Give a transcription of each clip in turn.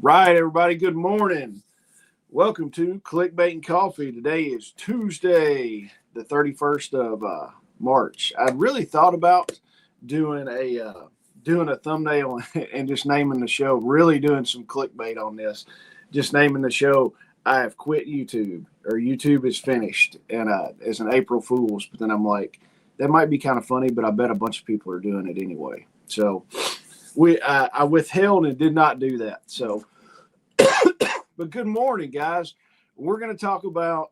right, everybody. Good morning. Welcome to Clickbait Coffee. Today is Tuesday, the 31st of March. I really thought about doing a thumbnail and just naming the show. Really doing some clickbait on this. Just naming the show. I have quit YouTube, or YouTube is finished, and as an April Fool's. But then I'm like, that might be kind of funny, but I bet a bunch of people are doing it anyway. So I withheld and did not do that. So. But good morning, guys. We're going to talk about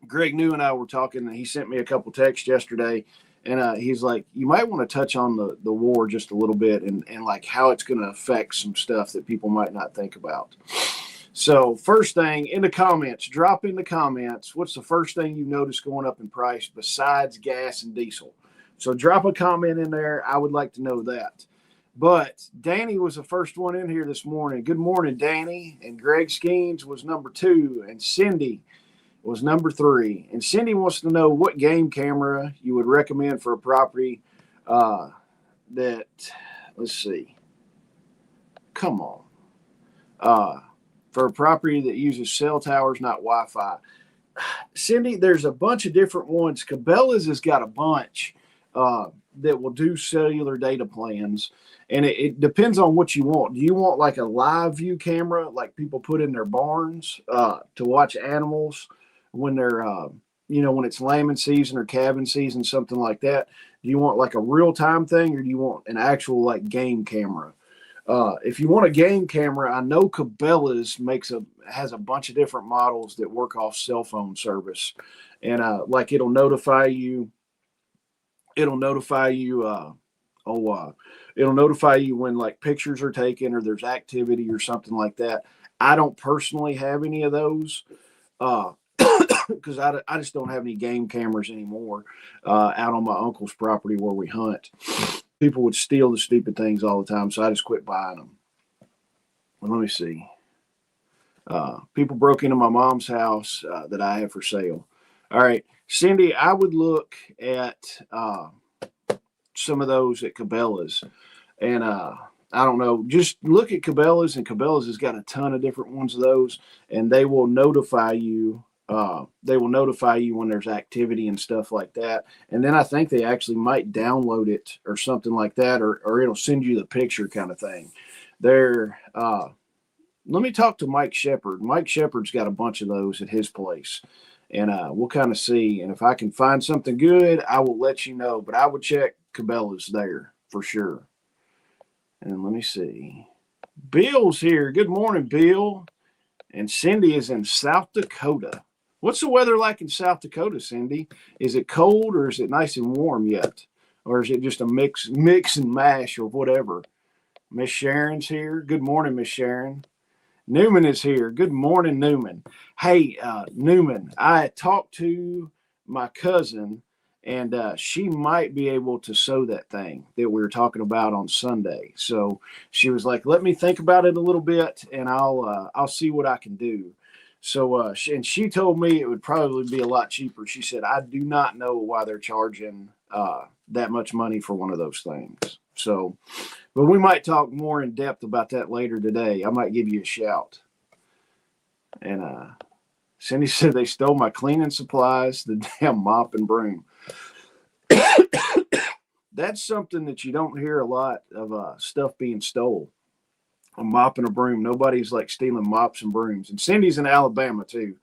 Greg New and I were talking, and he sent me a couple texts yesterday, and he's like, you might want to touch on the war just a little bit and like how it's going to affect some stuff that people might not think about. So first thing, in the comments, drop in the comments, what's the first thing you notice going up in price besides gas and diesel? So drop a comment in there. I would like to know that. But Danny was the first one in here this morning. Good morning, Danny. And Greg Skeens was number 2. And Cindy was number 3. And Cindy wants to know what game camera you would recommend for a property that, let's see. Come on. For a property that uses cell towers, not Wi-Fi. Cindy, there's a bunch of different ones. Cabela's has got a bunch that will do cellular data plans. And it depends on what you want. Do you want like a live view camera, like people put in their barns to watch animals when they're, when it's lambing season or calving season, something like that? Do you want like a real time thing, or do you want an actual like game camera? If you want a game camera, I know Cabela's has a bunch of different models that work off cell phone service, and like it'll notify you. It'll notify you when like pictures are taken or there's activity or something like that. I don't personally have any of those because I just don't have any game cameras anymore out on my uncle's property where we hunt. People would steal the stupid things all the time, so I just quit buying them. Well, let me see. People broke into my mom's house that I have for sale. All right, Cindy, I would look at some of those at Cabela's. And I don't know, just look at Cabela's, and Cabela's has got a ton of different ones of those, and they will notify you. They will notify you when there's activity and stuff like that. And then I think they actually might download it or something like that, or it'll send you the picture kind of thing. Let me talk to Mike Shepard. Mike Shepard's got a bunch of those at his place. And we'll kind of see. And if I can find something good, I will let you know. But I would check Cabela's there for sure. And let me see. Bill's here. Good morning, Bill. And Cindy is in South Dakota. What's the weather like in South Dakota, Cindy? Is it cold, or is it nice and warm yet? Or is it just a mix and mash or whatever? Miss Sharon's here. Good morning, Miss Sharon. Newman is here. Good morning, Newman. Hey, Newman, I talked to my cousin, and she might be able to sew that thing that we were talking about on Sunday. So she was like, let me think about it a little bit, and I'll see what I can do. So she told me it would probably be a lot cheaper. She said, I do not know why they're charging that much money for one of those things. So, but we might talk more in depth about that later today. I might give you a shout. And Cindy said they stole my cleaning supplies, the damn mop and broom. That's something that you don't hear a lot of stuff being stole. A mop and a broom. Nobody's like stealing mops and brooms. And Cindy's in Alabama too.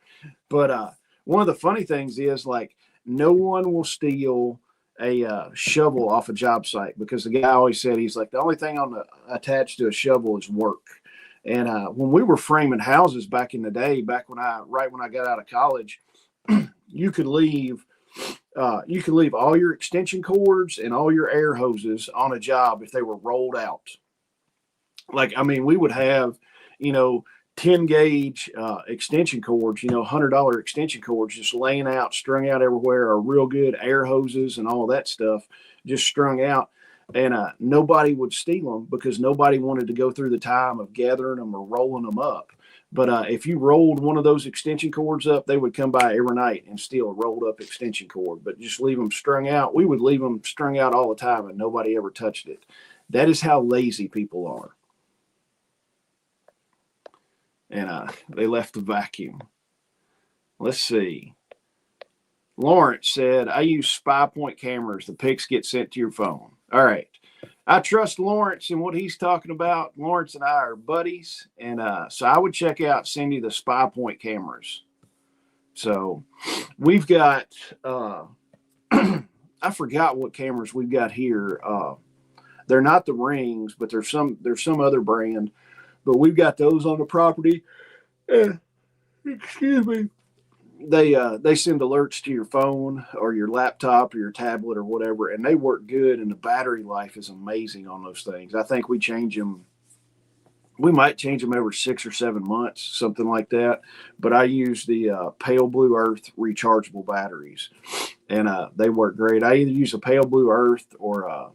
But one of the funny things is like no one will steal a shovel off a job site, because the guy always said, he's like, the only thing attached to a shovel is work. And when we were framing houses back in the day, right when I got out of college, you could leave all your extension cords and all your air hoses on a job if they were rolled out. Like, I mean, we would have, 10 gauge extension cords, $100 extension cords just laying out, strung out everywhere, or real good air hoses and all that stuff just strung out. And nobody would steal them because nobody wanted to go through the time of gathering them or rolling them up. But if you rolled one of those extension cords up, they would come by every night and steal a rolled up extension cord, but just leave them strung out. We would leave them strung out all the time, and nobody ever touched it. That is how lazy people are. and they left the vacuum. Let's see. Lawrence said, I use spy point cameras. The pics get sent to your phone. All right. I trust Lawrence and what he's talking about. Lawrence and I are buddies. And so I would check out, Cindy, the spy point cameras. So we've got, I forgot what cameras we've got here. They're not the Rings, but there's some other brand. But we've got those on the property. Excuse me. They send alerts to your phone or your laptop or your tablet or whatever, and they work good, and the battery life is amazing on those things. I think we might change them every 6 or 7 months, something like that. But I use the Pale Blue Earth rechargeable batteries, and they work great. I either use a Pale Blue Earth or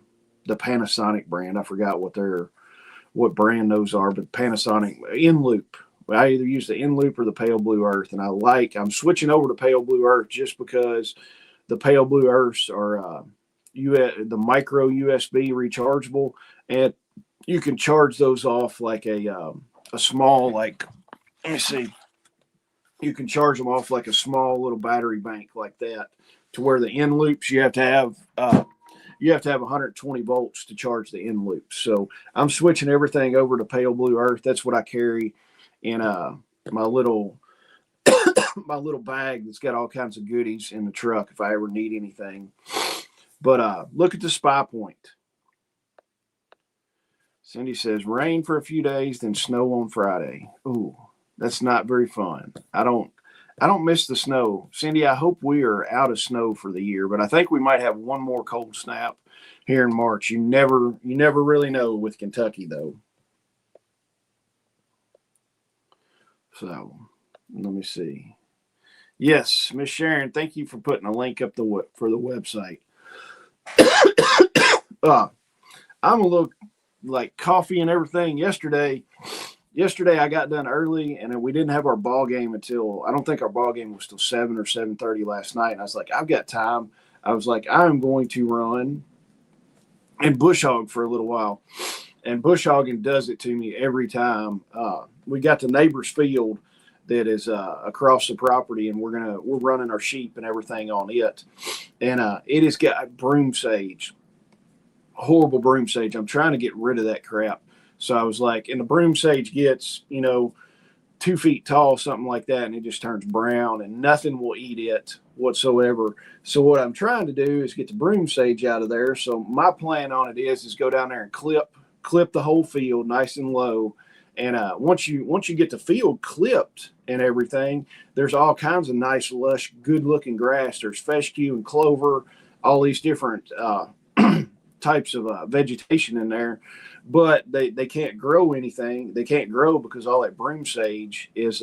the Panasonic brand. I forgot what brand those are, but Panasonic In Loop. I either use the In Loop or the Pale Blue Earth, and I'm switching over to Pale Blue Earth just because the Pale Blue Earths are the micro USB rechargeable, and you can charge those off like a small, like, let me see, you can charge them off like a small little battery bank like that, to where the In Loops you have to have 120 volts to charge the In Loops. So I'm switching everything over to Pale Blue Earth. That's what I carry in my little bag that's got all kinds of goodies in the truck if I ever need anything. But look at the spy point. Cindy says, rain for a few days, then snow on Friday. Ooh, that's not very fun. I don't miss the snow. Cindy, I hope we are out of snow for the year, but I think we might have one more cold snap here in March. You never really know with Kentucky, though. So let me see. Yes, Miss Sharon, thank you for putting a link up for the website. I'm a little like coffee and everything. Yesterday I got done early, and we didn't have our ball game until, I don't think our ball game was till 7 or 7:30 last night. And I was like, I've got time. I was like, I'm going to run and bush hog for a little while. And bush hogging does it to me every time. We got the neighbor's field that is across the property, and we're running our sheep and everything on it. And it has got broom sage, horrible broom sage. I'm trying to get rid of that crap. So I was like, and the broom sage gets, 2 feet tall, something like that, and it just turns brown, and nothing will eat it whatsoever. So what I'm trying to do is get the broom sage out of there. So my plan on it is go down there and clip the whole field nice and low. And once you get the field clipped and everything, there's all kinds of nice, lush, good-looking grass. There's fescue and clover, all these different types of vegetation in there. But they can't grow anything. They can't grow because all that broom sage is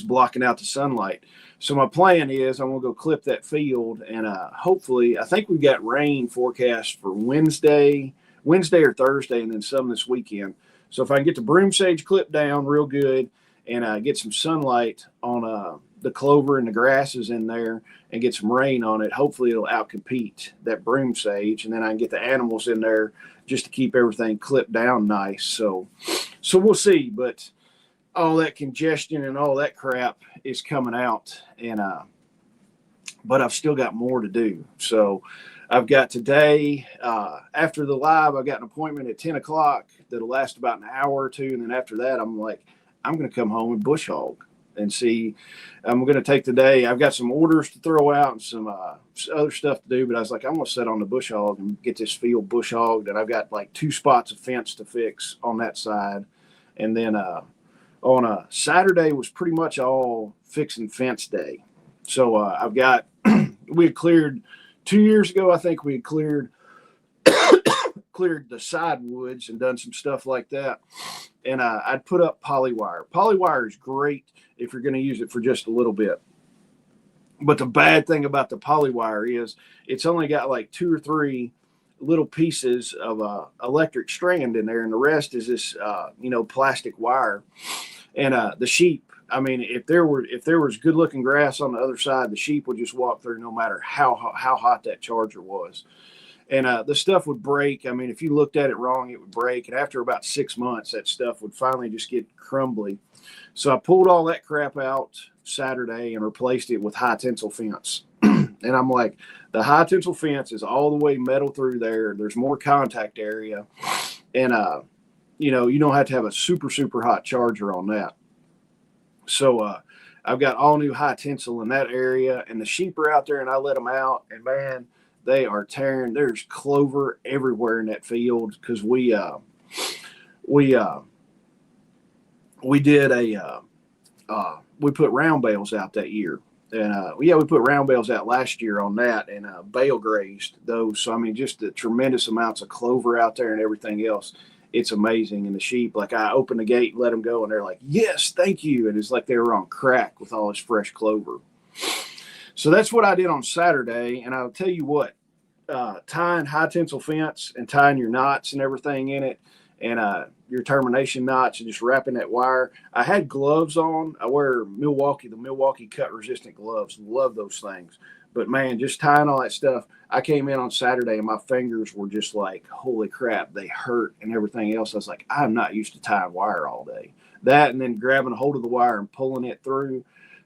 blocking out the sunlight. So my plan is I'm going to go clip that field, and hopefully, I think we've got rain forecast for Wednesday or Thursday, and then some this weekend. So if I can get the broom sage clipped down real good and get some sunlight on the clover and the grasses in there and get some rain on it, hopefully it'll outcompete that broom sage, and then I can get the animals in there just to keep everything clipped down nice. So we'll see, but all that congestion and all that crap is coming out, and but I've still got more to do. So I've got today, after the live, I've got an appointment at 10 o'clock that'll last about an hour or two. And then after that, I'm going to come home and bush hog and see. I'm going to take the day. I've got some orders to throw out and some other stuff to do. But I was like, I'm going to sit on the bush hog and get this field bush hogged. And I've got like 2 spots of fence to fix on that side. And then on a Saturday was pretty much all fixing fence day. So I've got, we had cleared 2 years ago, I think we had cleared the side woods and done some stuff like that. And I'd put up polywire. Polywire is great if you're going to use it for just a little bit. But the bad thing about the polywire is it's only got like 2 or 3 little pieces of electric strand in there, and the rest is this plastic wire. And the sheep, I mean, if there was good looking grass on the other side, the sheep would just walk through no matter how hot that charger was. And the stuff would break. I mean, if you looked at it wrong, it would break. And after about 6 months, that stuff would finally just get crumbly. So I pulled all that crap out Saturday and replaced it with high tensile fence. And I'm like, the high tensile fence is all the way metal through there. There's more contact area. And, you don't have to have a super, super hot charger on that. So I've got all new high tensile in that area. And the sheep are out there, and I let them out. And, man, they are tearing. There's clover everywhere in that field because we did we put round bales out that year. And we put round bales out last year on that, and bale grazed those. So I mean, just the tremendous amounts of clover out there and everything else. It's amazing. And the sheep, like, I opened the gate and let them go, and they're like, "Yes, thank you." And it's like they were on crack with all this fresh clover. So that's what I did on Saturday. And I'll tell you what, tying high tensile fence and tying your knots and everything in it, and your termination knots, and just wrapping that wire. I had gloves on. I wear the Milwaukee cut resistant gloves. Love those things. But man, just tying all that stuff. I came in on Saturday and my fingers were just like, holy crap, they hurt and everything else. I was like, I'm not used to tying wire all day. That, and then grabbing a hold of the wire and pulling it through.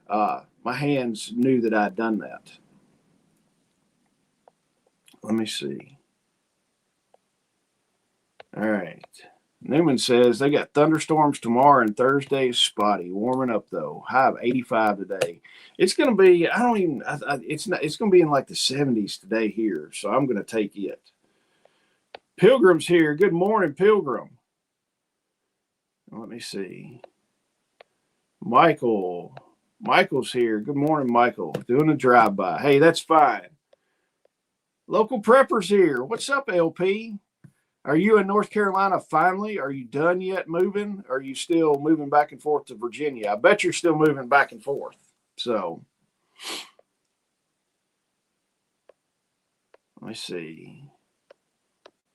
My hands knew that I'd done that. Let me see. All right. Newman says they got thunderstorms tomorrow and Thursday is spotty. Warming up though. High of 85 today. It's going to be, it's going to be in like the 70s today here. So I'm going to take it. Pilgrim's here. Good morning, Pilgrim. Let me see. Michael's here. Good morning, Michael. Doing a drive-by. Hey, that's fine. Local Prepper's here. What's up, LP? Are you in North Carolina finally? Are you done yet moving? Or are you still moving back and forth to Virginia? I bet you're still moving back and forth. So, let me see.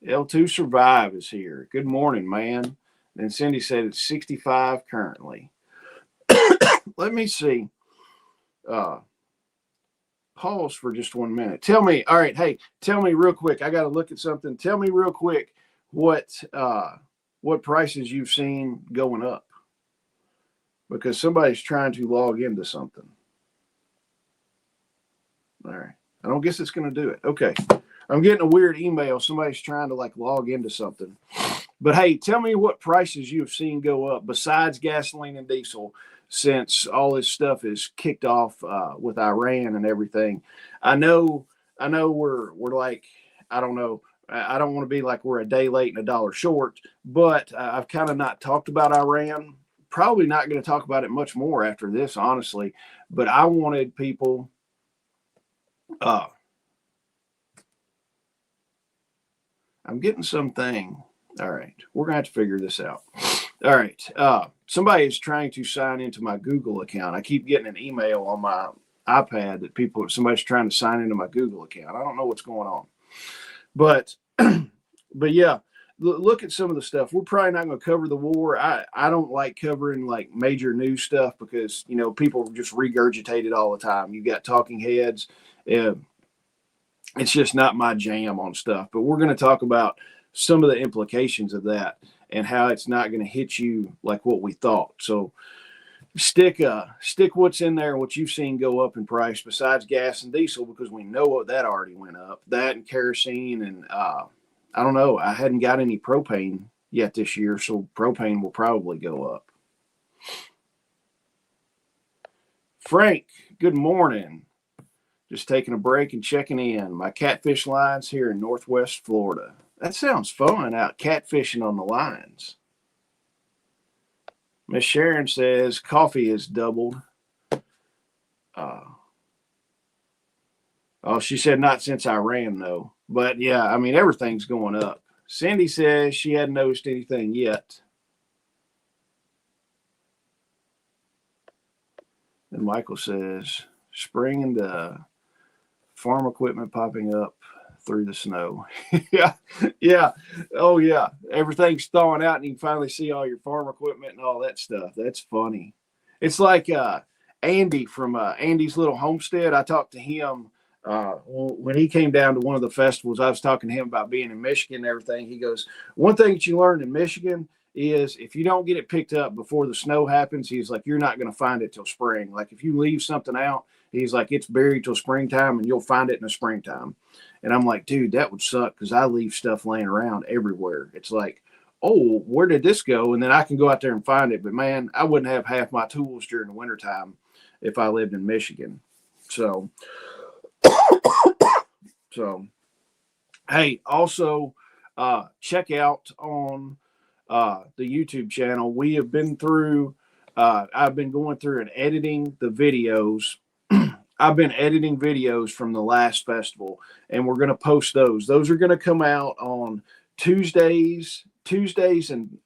L2 Survive is here. Good morning, man. And Cindy said it's 65 currently. Let me see. Pause for just 1 minute. Tell me, all right, hey, tell me real quick. I got to look at something. Tell me real quick what prices you've seen going up, because somebody's trying to log into something. All right. I don't guess it's going to do it. Okay. I'm getting a weird email. Somebody's trying to like log into something. But hey, tell me what prices you've seen go up besides gasoline and diesel since all this stuff is kicked off with Iran and everything. I know we're like, I don't know. I don't want to be like we're a day late and a dollar short, but I've kind of not talked about Iran. Probably not going to talk about it much more after this, honestly. But I wanted people. I'm getting something. All right. We're going to have to figure this out. All right. Somebody is trying to sign into my Google account. I keep getting an email on my iPad that somebody's trying to sign into my Google account. I don't know what's going on. But yeah, look at some of the stuff. We're probably not going to cover the war. I don't like covering like major news stuff because, people just regurgitate it all the time. You got talking heads. It's just not my jam on stuff. But we're going to talk about some of the implications of that and how it's not going to hit you like what we thought. So stick what's in there and what you've seen go up in price besides gas and diesel, because we know that already went up. That and kerosene and I don't know. I hadn't got any propane yet this year, so propane will probably go up. Frank, good morning. Just taking a break and checking in. My catfish lines here in Northwest Florida. That sounds fun, out catfishing on the lines. Miss Sharon says coffee has doubled. She said not since Iran, though. But, yeah, I mean, everything's going up. Cindy says she hadn't noticed anything yet. And Michael says spring and farm equipment popping up through the snow. yeah. Oh, yeah. Everything's thawing out and you can finally see all your farm equipment and all that stuff. That's funny. It's like Andy from Andy's Little Homestead. I talked to him when he came down to one of the festivals, I was talking to him about being in Michigan and everything. He goes, one thing that you learn in Michigan is if you don't get it picked up before the snow happens, he's like, you're not going to find it till spring. Like if you leave something out, he's like, it's buried till springtime and you'll find it in the springtime. And I'm like, dude, that would suck because I leave stuff laying around everywhere. It's like, oh, where did this go? And then I can go out there and find it. But man, I wouldn't have half my tools during the wintertime if I lived in Michigan. So, hey, also check out on the YouTube channel. We have been through, I've been going through and editing the videos. I've been editing videos from the last festival, and we're going to post those. Those are going to come out on Tuesdays, they're going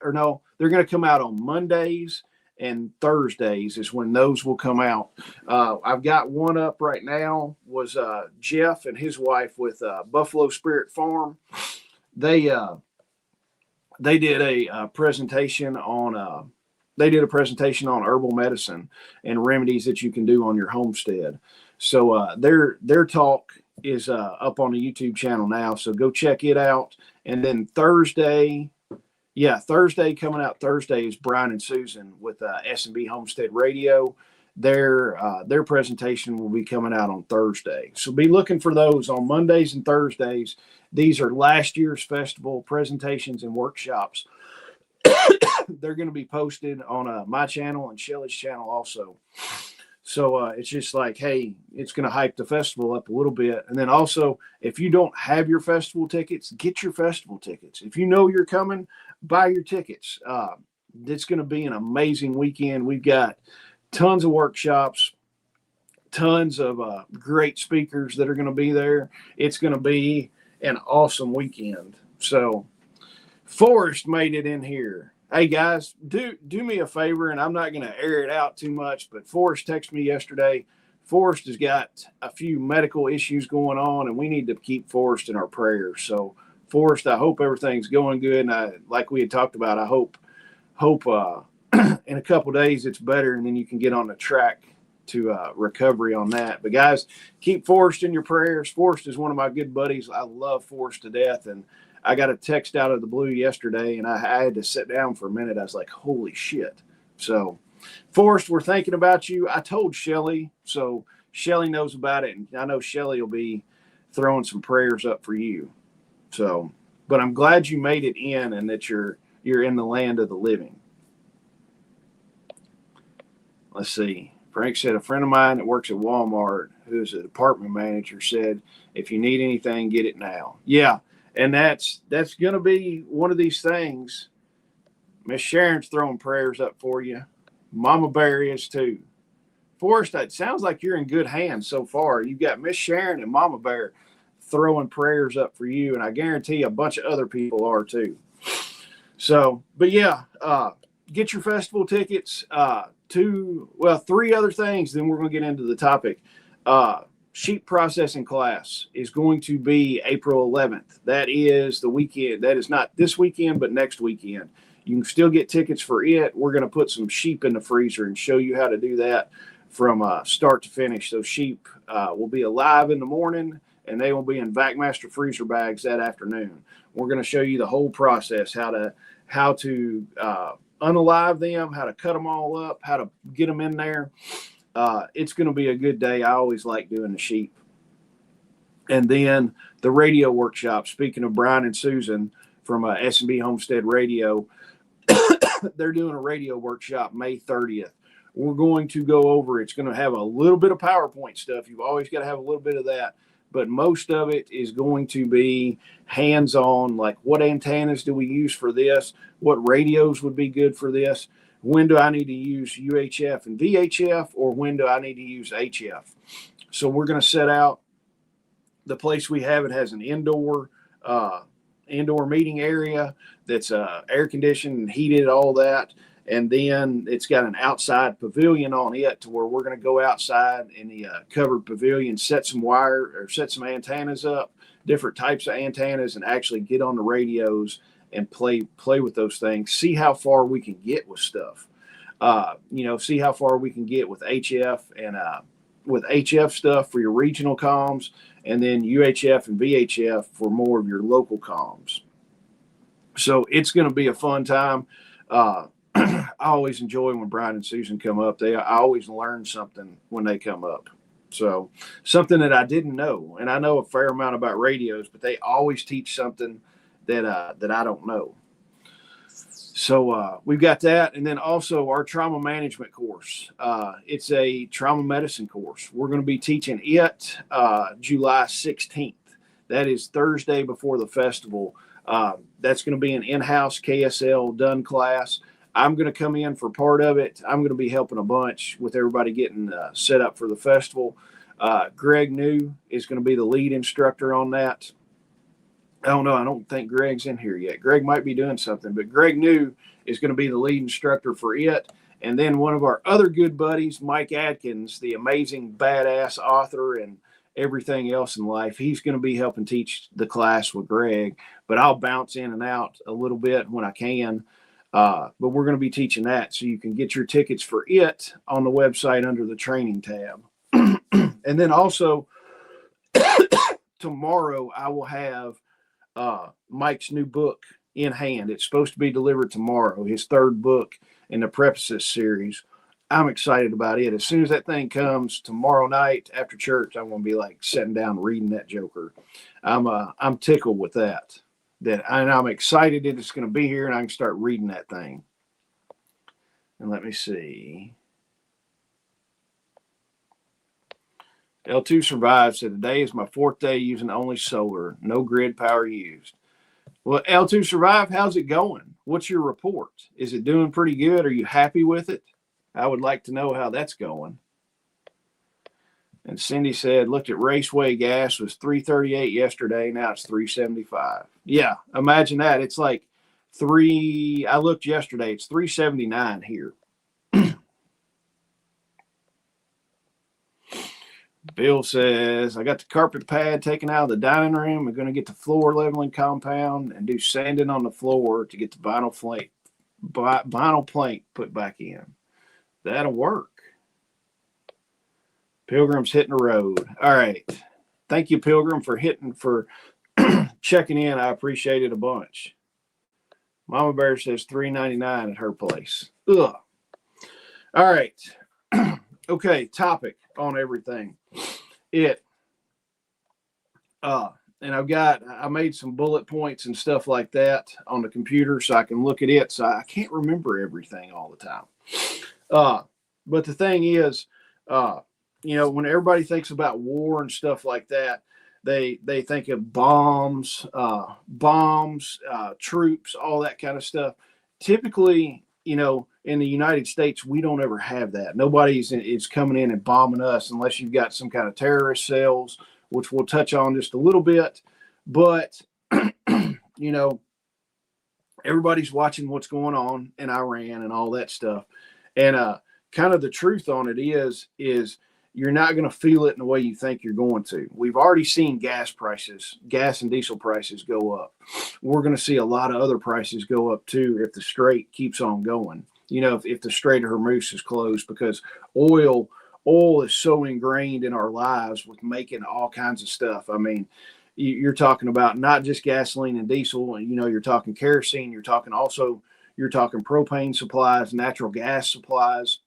to come out on Mondays and Thursdays is when those will come out. I've got one up right now, was Jeff and his wife with Buffalo Spirit Farm. They did a presentation on herbal medicine and remedies that you can do on your homestead. So their talk is up on the YouTube channel now. So go check it out. And then Thursday coming out Thursday is Brian and Susan with S&B Homestead Radio. Their presentation will be coming out on Thursday. So be looking for those on Mondays and Thursdays. These are last year's festival presentations and workshops. They're going to be posted on my channel and Shelly's channel also. So it's just like, hey, it's going to hype the festival up a little bit. And then also, if you don't have your festival tickets, get your festival tickets. If you know you're coming, buy your tickets. It's going to be an amazing weekend. We've got tons of workshops, tons of great speakers that are going to be there. It's going to be an awesome weekend. So Forrest made it in here. Hey guys, do me a favor, and I'm not going to air it out too much, but Forrest texted me yesterday. Forrest has got a few medical issues going on, and we need to keep Forrest in our prayers. So Forrest, I hope everything's going good, and like we had talked about, I hope in a couple of days it's better, and then you can get on the track to recovery on that. But guys, keep Forrest in your prayers. Forrest is one of my good buddies. I love Forrest to death, and I got a text out of the blue yesterday, and I had to sit down for a minute. I was like, holy shit. So, Forrest, we're thinking about you. I told Shelly, so Shelly knows about it, and I know Shelly will be throwing some prayers up for you. So, but I'm glad you made it in and that you're in the land of the living. Let's see. Frank said, a friend of mine that works at Walmart, who's a department manager, said, if you need anything, get it now. Yeah. And that's going to be one of these things. Miss Sharon's throwing prayers up for you. Mama Bear is too. Forrest, it sounds like you're in good hands so far. You've got Miss Sharon and Mama Bear throwing prayers up for you, and I guarantee a bunch of other people are too. So, but yeah, get your festival tickets. 3 other things, then we're going to get into the topic. Sheep processing class is going to be April 11th. That is the weekend. That is not this weekend, but next weekend. You can still get tickets for it. We're going to put some sheep in the freezer and show you how to do that from start to finish. Those sheep will be alive in the morning, and they will be in VacMaster freezer bags that afternoon. We're going to show you the whole process, how to unalive them, how to cut them all up, how to get them in there. It's going to be a good day. I always like doing the sheep. And then the radio workshop, speaking of Brian and Susan from S&B Homestead Radio, they're doing a radio workshop May 30th. We're going to go over, it's going to have a little bit of PowerPoint stuff. You've always got to have a little bit of that. But most of it is going to be hands-on, like what antennas do we use for this? What radios would be good for this? When do I need to use UHF and VHF, or when do I need to use HF? So we're going to set out. The place we have it has an indoor meeting area that's air conditioned and heated, all that. And then it's got an outside pavilion on it to where we're going to go outside in the covered pavilion, set some antennas up, different types of antennas, and actually get on the radios and play with those things, see how far we can get with stuff. See how far we can get with HF with HF stuff for your regional comms, and then UHF and VHF for more of your local comms. So it's going to be a fun time. I always enjoy when Brian and Susan come up. I always learn something when they come up. So something that I didn't know, and I know a fair amount about radios, but they always teach something that I don't know. So we've got that, and then also our trauma management course. It's a trauma medicine course. We're going to be teaching it July 16th. That is Thursday before the festival. That's going to be an in-house KSL done class. I'm going to come in for part of it. I'm going to be helping a bunch with everybody getting set up for the festival. Greg New is going to be the lead instructor on that. I don't know. I don't think Greg's in here yet. Greg might be doing something, but Greg New is going to be the lead instructor for it. And then one of our other good buddies, Mike Adkins, the amazing badass author and everything else in life, he's going to be helping teach the class with Greg, but I'll bounce in and out a little bit when I can. But we're going to be teaching that, so you can get your tickets for it on the website under the training tab. And then also tomorrow I will have Mike's new book in hand. It's supposed to be delivered tomorrow, his third book in the Preparedness series. I'm excited about it. As soon as that thing comes tomorrow night after church, I'm going to be like sitting down reading that joker. I'm tickled with that. And I'm excited that it's going to be here and I can start reading that thing. And let me see. L2 Survive said, today is my 4th day using only solar, no grid power used. Well, L2 Survive, how's it going? What's your report? Is it doing pretty good? Are you happy with it? I would like to know how that's going. And Cindy said, looked at Raceway gas was $3.38 yesterday. Now it's $3.75. Yeah, imagine that. It's like I looked yesterday. It's $3.79 here. Bill says, I got the carpet pad taken out of the dining room. I'm going to get the floor leveling compound and do sanding on the floor to get the vinyl plank put back in. That'll work. Pilgrim's hitting the road. All right. Thank you, Pilgrim, for checking in. I appreciate it a bunch. Mama Bear says $3.99 at her place. Ugh. All right. Okay, topic on everything. And I made some bullet points and stuff like that on the computer so I can look at it. So I can't remember everything all the time. But the thing is, when everybody thinks about war and stuff like that, they think of bombs, troops, all that kind of stuff. Typically, in the United States, we don't ever have that. Nobody's is coming in and bombing us unless you've got some kind of terrorist cells, which we'll touch on just a little bit. But, everybody's watching what's going on in Iran and all that stuff. And kind of the truth on it is you're not going to feel it in the way you think you're going to. We've already seen gas and diesel prices go up. We're going to see a lot of other prices go up too if the strait keeps on going. If the Strait of Hormuz is closed, because oil is so ingrained in our lives with making all kinds of stuff. I mean, you're talking about not just gasoline and diesel, you're talking kerosene, you're talking propane supplies, natural gas supplies.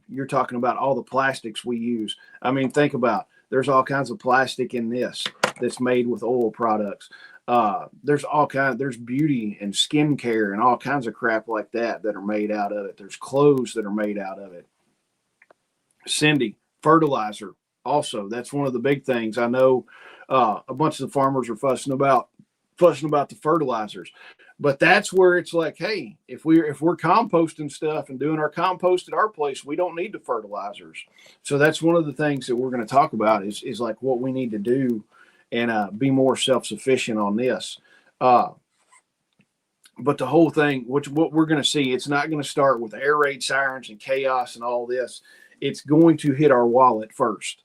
You're talking about all the plastics we use. I mean, think about, there's all kinds of plastic in this that's made with oil products. There's beauty and skincare and all kinds of crap like that are made out of it. There's clothes that are made out of it. Cindy, fertilizer. Also, that's one of the big things. I know a bunch of the farmers are fussing about the fertilizers, but that's where it's like, hey, if we're composting stuff and doing our compost at our place, we don't need the fertilizers. So that's one of the things that we're going to talk about is like what we need to do and be more self-sufficient on this. But the whole thing, what we're going to see, it's not going to start with air raid sirens and chaos and all this. It's going to hit our wallet first.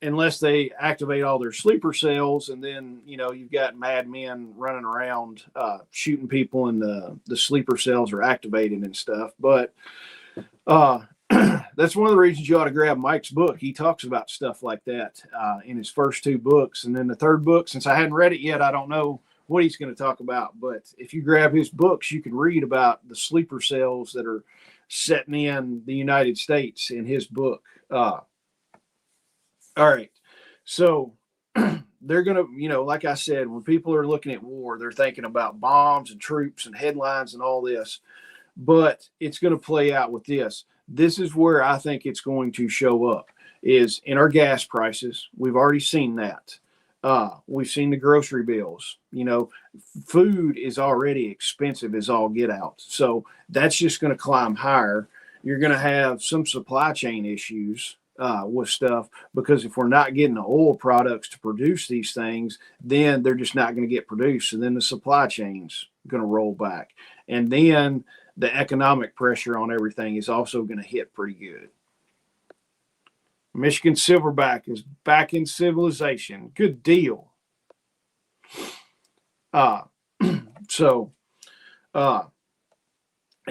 Unless they activate all their sleeper cells, and then you've got madmen running around shooting people, and the sleeper cells are activated and stuff. But that's one of the reasons you ought to grab Mike's book. He talks about stuff like that in his first two books. And then the third book, since I hadn't read it yet, I don't know what he's going to talk about. But if you grab his books, you can read about the sleeper cells that are setting in the United States in his book. All right. So they're going to, like I said, when people are looking at war, they're thinking about bombs and troops and headlines and all this. But it's going to play out with this. This is where I think it's going to show up, is in our gas prices. We've already seen that. We've seen the grocery bills. Food is already expensive as all get out. So that's just going to climb higher. You're going to have some supply chain issues with stuff, because if we're not getting the oil products to produce these things, then they're just not going to get produced. And then the supply chain's going to roll back. And then the economic pressure on everything is also going to hit pretty good. Michigan Silverback is back in civilization. Good deal. And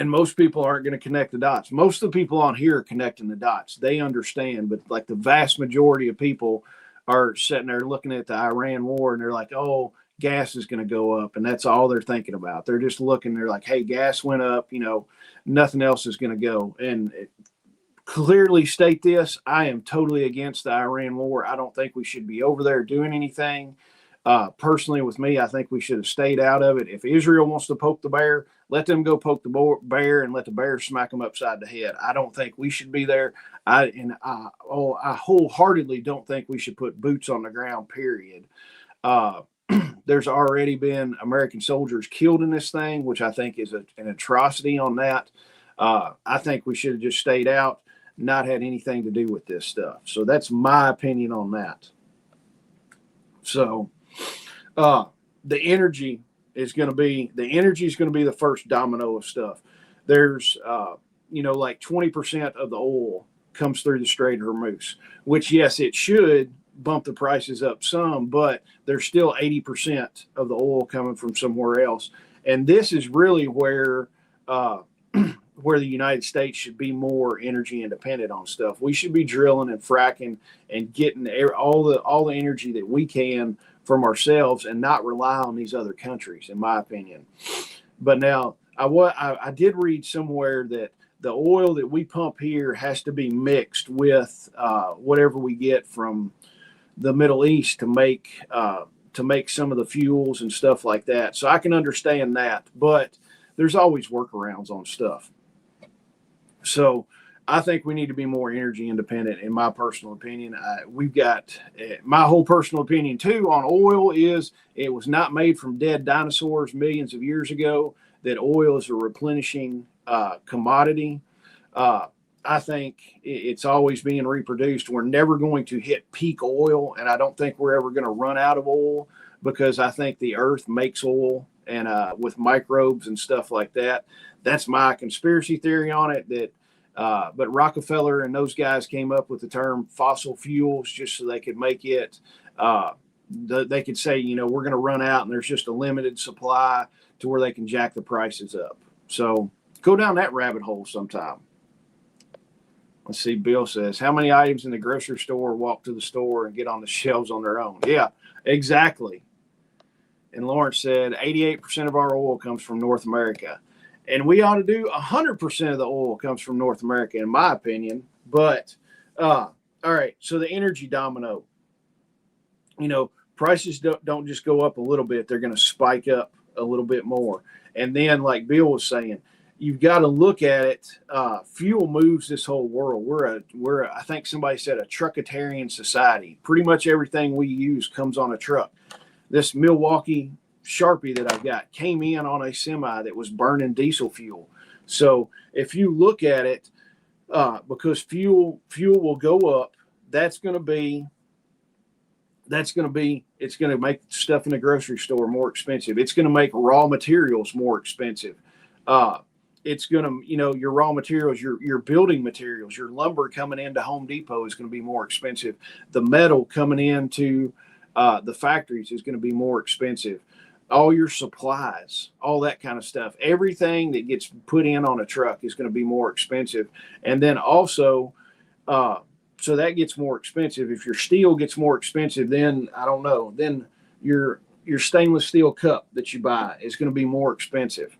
most people aren't going to connect the dots. Most of the people on here are connecting the dots. They understand, but like the vast majority of people are sitting there looking at the Iran war and they're like, oh, gas is going to go up. And that's all they're thinking about. They're just looking, they're like, hey, gas went up, nothing else is going to go. And clearly state this, I am totally against the Iran war. I don't think we should be over there doing anything. Personally, with me, I think we should have stayed out of it. If Israel wants to poke the bear, let them go poke the bear and let the bear smack them upside the head. I don't think we should be there. I wholeheartedly don't think we should put boots on the ground, period. There's already been American soldiers killed in this thing, which I think is an atrocity on that. I think we should have just stayed out, not had anything to do with this stuff. So that's my opinion on that. So the energy is going to be the first domino of stuff. There's, like 20% of the oil comes through the Strait of Hormuz, which, yes, it should bump the prices up some, but there's still 80% of the oil coming from somewhere else. And this is really where the United States should be more energy independent on stuff. We should be drilling and fracking and getting all the energy that we can from ourselves and not rely on these other countries, in my opinion. But now I did read somewhere that the oil that we pump here has to be mixed with whatever we get from the Middle East to make some of the fuels and stuff like that. So I can understand that, but there's always workarounds on stuff. So I think we need to be more energy independent, in my personal opinion. We've got my whole personal opinion too on oil is it was not made from dead dinosaurs millions of years ago, that oil is a replenishing commodity. I think it's always being reproduced. We're never going to hit peak oil, and I don't think we're ever going to run out of oil, because I think the earth makes oil, and with microbes and stuff like that. That's my conspiracy theory on it. But Rockefeller and those guys came up with the term fossil fuels just so they could make it. They could say, we're going to run out, and there's just a limited supply to where they can jack the prices up. So go down that rabbit hole sometime. Let's see. Bill says, how many items in the grocery store walk to the store and get on the shelves on their own? Yeah, exactly. And Lawrence said 88% of our oil comes from North America. And we ought to do 100% of the oil comes from North America, in my opinion. But, all right, so the energy domino, prices don't just go up a little bit. They're going to spike up a little bit more. And then, like Bill was saying, you've got to look at it. Fuel moves this whole world. We're I think somebody said a truckitarian society. Pretty much everything we use comes on a truck. This Milwaukee Sharpie that I've got came in on a semi that was burning diesel fuel. So if you look at it, because fuel will go up, it's going to make stuff in the grocery store more expensive. It's going to make raw materials more expensive. It's going to, your raw materials, your building materials, your lumber coming into Home Depot is going to be more expensive. The metal coming into the factories is going to be more expensive. all your supplies, all that kind of stuff. Everything that gets put in on a truck is going to be more expensive. And then also, so that gets more expensive. If your steel gets more expensive, then I don't know, then your stainless steel cup that you buy is going to be more expensive.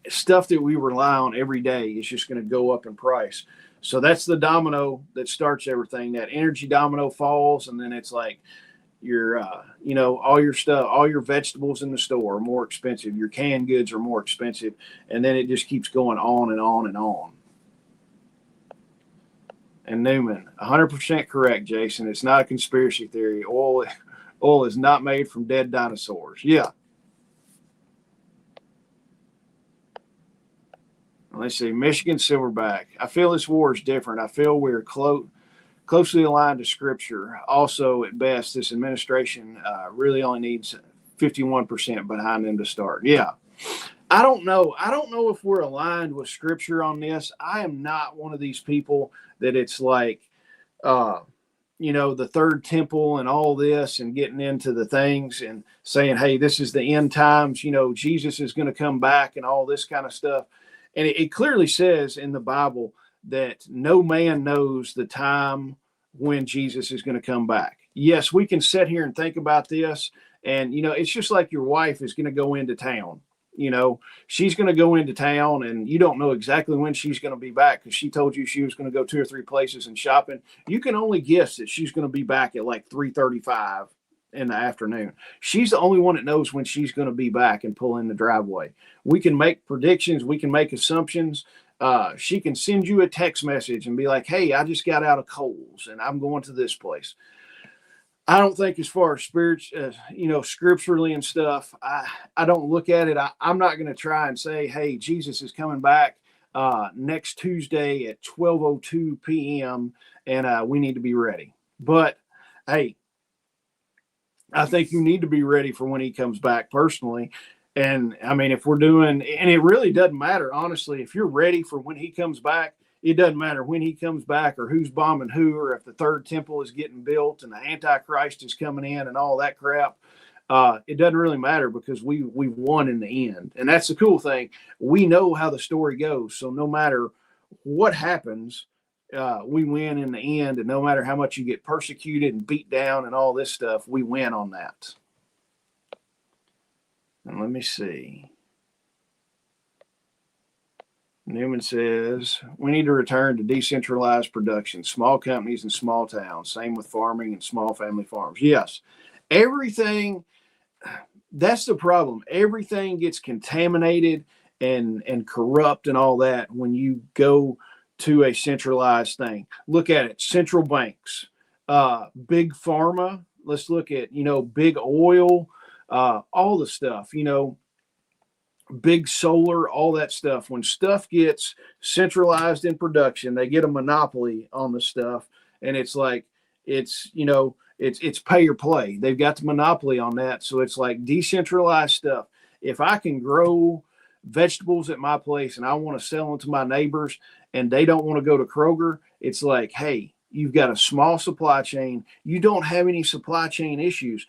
Stuff that we rely on every day is just going to go up in price. So that's the domino that starts everything. That energy domino falls, and then it's like your, all your stuff, all your vegetables in the store are more expensive. Your canned goods are more expensive, and then it just keeps going on and on and on. And Newman, 100% correct, Jason. It's not a conspiracy theory. Oil is not made from dead dinosaurs. Yeah. Let's see. Michigan Silverback. I feel this war is different. I feel we're closely aligned to Scripture. Also, at best, this administration really only needs 51% behind them to start. Yeah. I don't know. I don't know if we're aligned with Scripture on this. I am not one of these people that it's like, the third temple and all this and getting into the things and saying, hey, this is the end times. Jesus is going to come back and all this kind of stuff. And it clearly says in the Bible that no man knows the time when Jesus is going to come back. Yes, we can sit here and think about this. And, it's just like your wife is going to go into town. She's going to go into town and you don't know exactly when she's going to be back because she told you she was going to go 2 or 3 places and shopping. You can only guess that she's going to be back at like 3:35 in the afternoon. She's the only one that knows when she's going to be back and pull in the driveway. We can make predictions. We can make assumptions. She can send you a text message and be like, hey, I just got out of Kohl's and I'm going to this place. I don't think as far as scripturally and stuff, I don't look at it. I'm not going to try and say, hey, Jesus is coming back next Tuesday at 12:02 p.m. and we need to be ready. But, hey, I think you need to be ready for when he comes back personally. And I mean, if we're doing, and it really doesn't matter, honestly, if you're ready for when he comes back, it doesn't matter when he comes back or who's bombing who, or if the third temple is getting built and the Antichrist is coming in and all that crap. It doesn't really matter because we've won in the end. And that's the cool thing. We know how the story goes. So no matter what happens, we win in the end. And no matter how much you get persecuted and beat down and all this stuff, we win on that. And let me see. Newman says, we need to return to decentralized production, small companies and small towns. Same with farming and small family farms. Yes, everything, that's the problem. Everything gets contaminated and corrupt and all that when you go to a centralized thing. Look at it, central banks, big pharma. Let's look at, big oil, all the stuff, big solar, all that stuff. When stuff gets centralized in production, they get a monopoly on the stuff. And it's like, it's pay or play. They've got the monopoly on that. So it's like decentralized stuff. If I can grow vegetables at my place and I want to sell them to my neighbors and they don't want to go to Kroger, it's like, hey, you've got a small supply chain. You don't have any supply chain issues.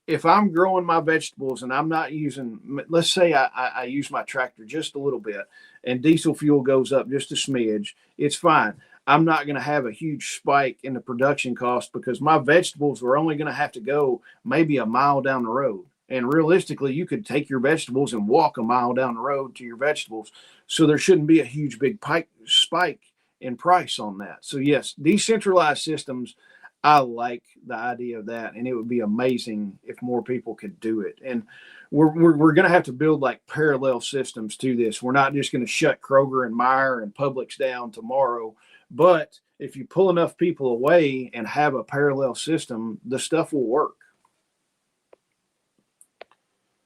If I'm growing my vegetables and I'm not using, let's say I use my tractor just a little bit and diesel fuel goes up just a smidge, it's fine. I'm not going to have a huge spike in the production cost because my vegetables are only going to have to go maybe a mile down the road. And realistically, you could take your vegetables and walk a mile down the road to your vegetables. So there shouldn't be a huge big spike in price on that. So yes, decentralized systems, I like the idea of that, and it would be amazing if more people could do it. And we're going to have to build like parallel systems to this. We're not just going to shut Kroger and Meijer and Publix down tomorrow, but if you pull enough people away and have a parallel system, the stuff will work.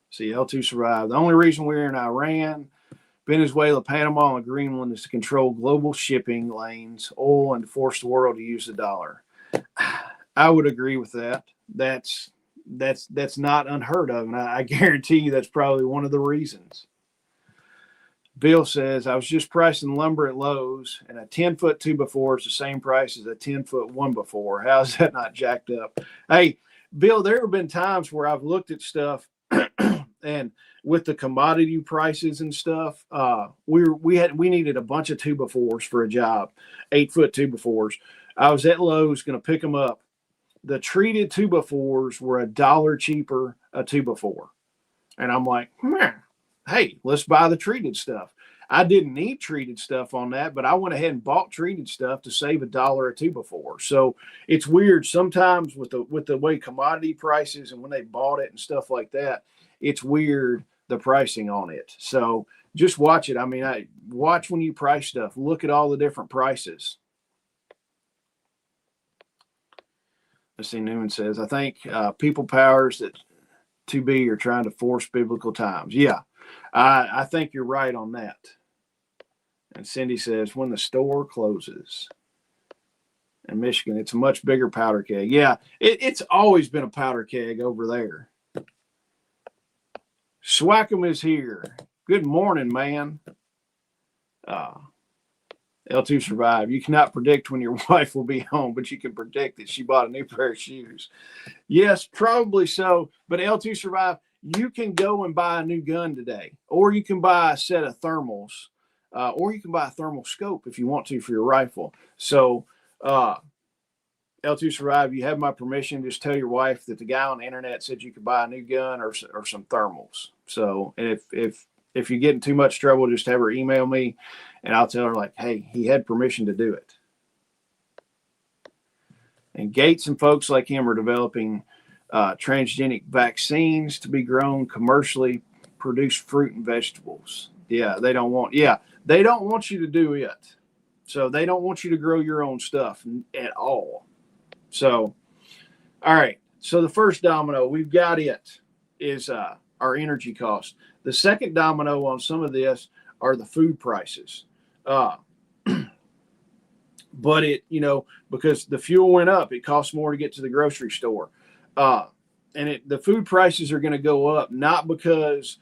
See, L2 survived. The only reason we're in Iran, Venezuela, Panama, and Greenland is to control global shipping lanes, oil, and to force the world to use the dollar. I would agree with that. That's not unheard of, and I guarantee you that's probably one of the reasons. Bill says, I was just pricing lumber at Lowe's, and a 10-foot 2x4 is the same price as a 10-foot 1x4. How is that not jacked up? Hey, Bill, there have been times where I've looked at stuff And with the commodity prices and stuff, we needed a bunch of 2x4s for a job, 8-foot 2x4s. I was at Lowe's going to pick them up. The treated 2x4s were $1 cheaper a 2x4. And I'm like, hey, let's buy the treated stuff. I didn't need treated stuff on that, but I went ahead and bought treated stuff to save $1 a 2x4. So it's weird sometimes with the way commodity prices and when they bought it and stuff like that, it's weird the pricing on it. So just watch it. I mean, I watch when you price stuff. Look at all the different prices. Let's see, Newman says, I think people powers that to be are trying to force biblical times. Yeah, I think you're right on that. And Cindy says, when the store closes in Michigan, it's a much bigger powder keg. Yeah, it's always been a powder keg over there. Swackham is here. Good morning, man. L2 survive. You cannot predict when your wife will be home, but you can predict that she bought a new pair of shoes. Yes, probably so. But L2 survive, you can go and buy a new gun today, or you can buy a set of thermals, or you can buy a thermal scope if you want to for your rifle. So, L2 survive, you have my permission. Just tell your wife that the guy on the internet said you could buy a new gun or some thermals. So, and if you get in too much trouble, just have her email me, and I'll tell her, like, hey, he had permission to do it. And Gates and folks like him are developing transgenic vaccines to be grown commercially produced fruit and vegetables. Yeah, they don't want you to do it. So they don't want you to grow your own stuff at all. So, all right. So the first domino, we've got it, is our energy costs. The second domino on some of this are the food prices. But because the fuel went up, it costs more to get to the grocery store. And the food prices are going to go up, not because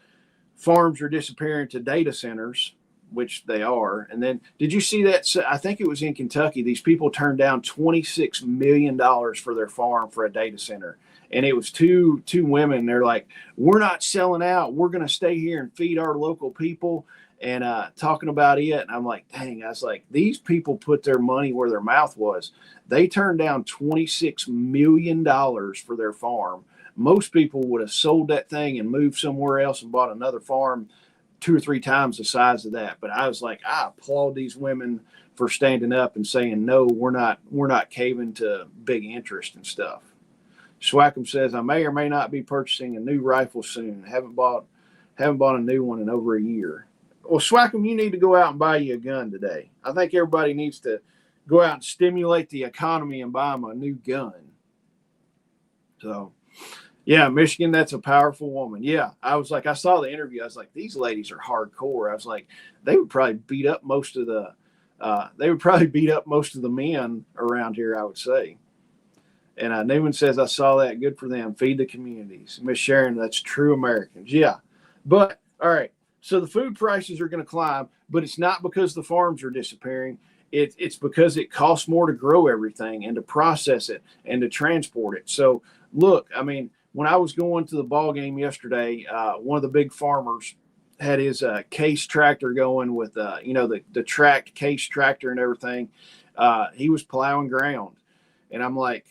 farms are disappearing to data centers, which they are. And then, did you see that? I think it was in Kentucky. These people turned down $26 million for their farm for a data center. And it was two women. They're like, we're not selling out. We're going to stay here and feed our local people, and talking about it. And I'm like, dang, I was like, these people put their money where their mouth was. They turned down $26 million for their farm. Most people would have sold that thing and moved somewhere else and bought another farm 2 or 3 times the size of that. But I was like, I applaud these women for standing up and saying, no, we're not caving to big interest and stuff. Swackham says, I may or may not be purchasing a new rifle soon. Haven't bought a new one in over a year. Well, Swackham, you need to go out and buy you a gun today. I think everybody needs to go out and stimulate the economy and buy them a new gun. So, yeah, Michigan, that's a powerful woman. Yeah, I was like, I saw the interview. I was like, these ladies are hardcore. I was like, they would probably beat up most of the men around here, I would say. And Newman says, I saw that. Good for them. Feed the communities. Miss Sharon, that's true Americans. Yeah. But, all right. So the food prices are going to climb, but it's not because the farms are disappearing. It's because it costs more to grow everything and to process it and to transport it. So, look, I mean, when I was going to the ball game yesterday, one of the big farmers had his case tractor going with, the tracked case tractor and everything. He was plowing ground. And I'm like,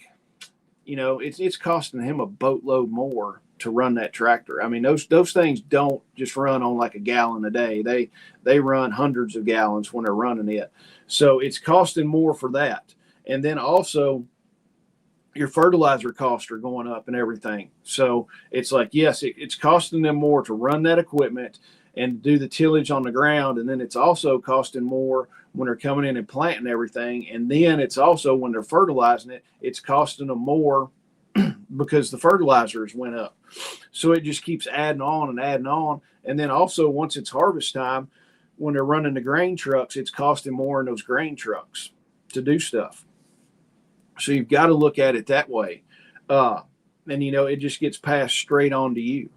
it's costing him a boatload more to run that tractor. I mean, those things don't just run on like a gallon a day. They run hundreds of gallons when they're running it. So it's costing more for that. And then also your fertilizer costs are going up and everything. So it's like, yes, it's costing them more to run that equipment and do the tillage on the ground. And then it's also costing more when they're coming in and planting everything. And then it's also when they're fertilizing it, it's costing them more because the fertilizers went up. So it just keeps adding on and adding on. And then also once it's harvest time, when they're running the grain trucks, it's costing more in those grain trucks to do stuff. So you've got to look at it that way. And, it just gets passed straight on to you.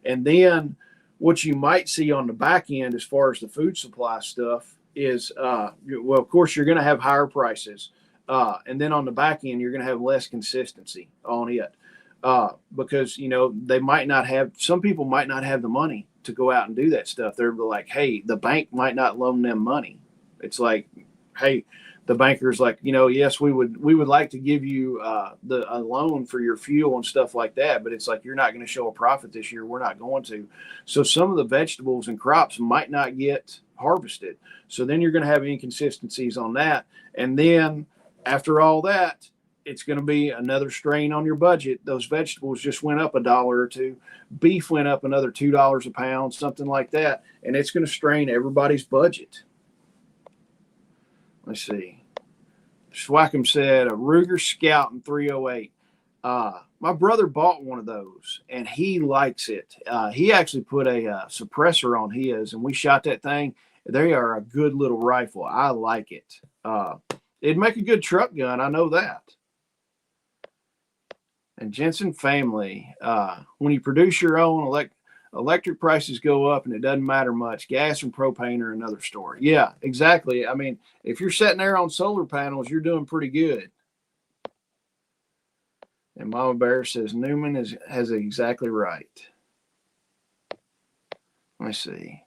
And then what you might see on the back end as far as the food supply stuff is, well, of course, you're going to have higher prices. And then on the back end, you're going to have less consistency on it. because, they might not have, some people might not have the money to go out and do that stuff. They're like, hey, the bank might not loan them money. It's like, hey, the banker's like, yes, we would like to give you a loan for your fuel and stuff like that, but it's like, you're not going to show a profit this year. We're not going to. So some of the vegetables and crops might not get harvested. So then you're going to have inconsistencies on that. And then after all that, it's going to be another strain on your budget. Those vegetables just went up $1 or $2. Beef went up another $2 a pound, something like that. And it's going to strain everybody's budget. Let's see. Swackham said a Ruger Scout in 308. My brother bought one of those and he likes it. He actually put a suppressor on his and we shot that thing. They are a good little rifle. I like it. It'd make a good truck gun. I know that. And Jensen family, when you produce your own, electric prices go up and it doesn't matter much. Gas and propane are another story. Yeah, exactly. I mean, if you're sitting there on solar panels, you're doing pretty good. And Mama Bear says Newman has it exactly right. Let me see.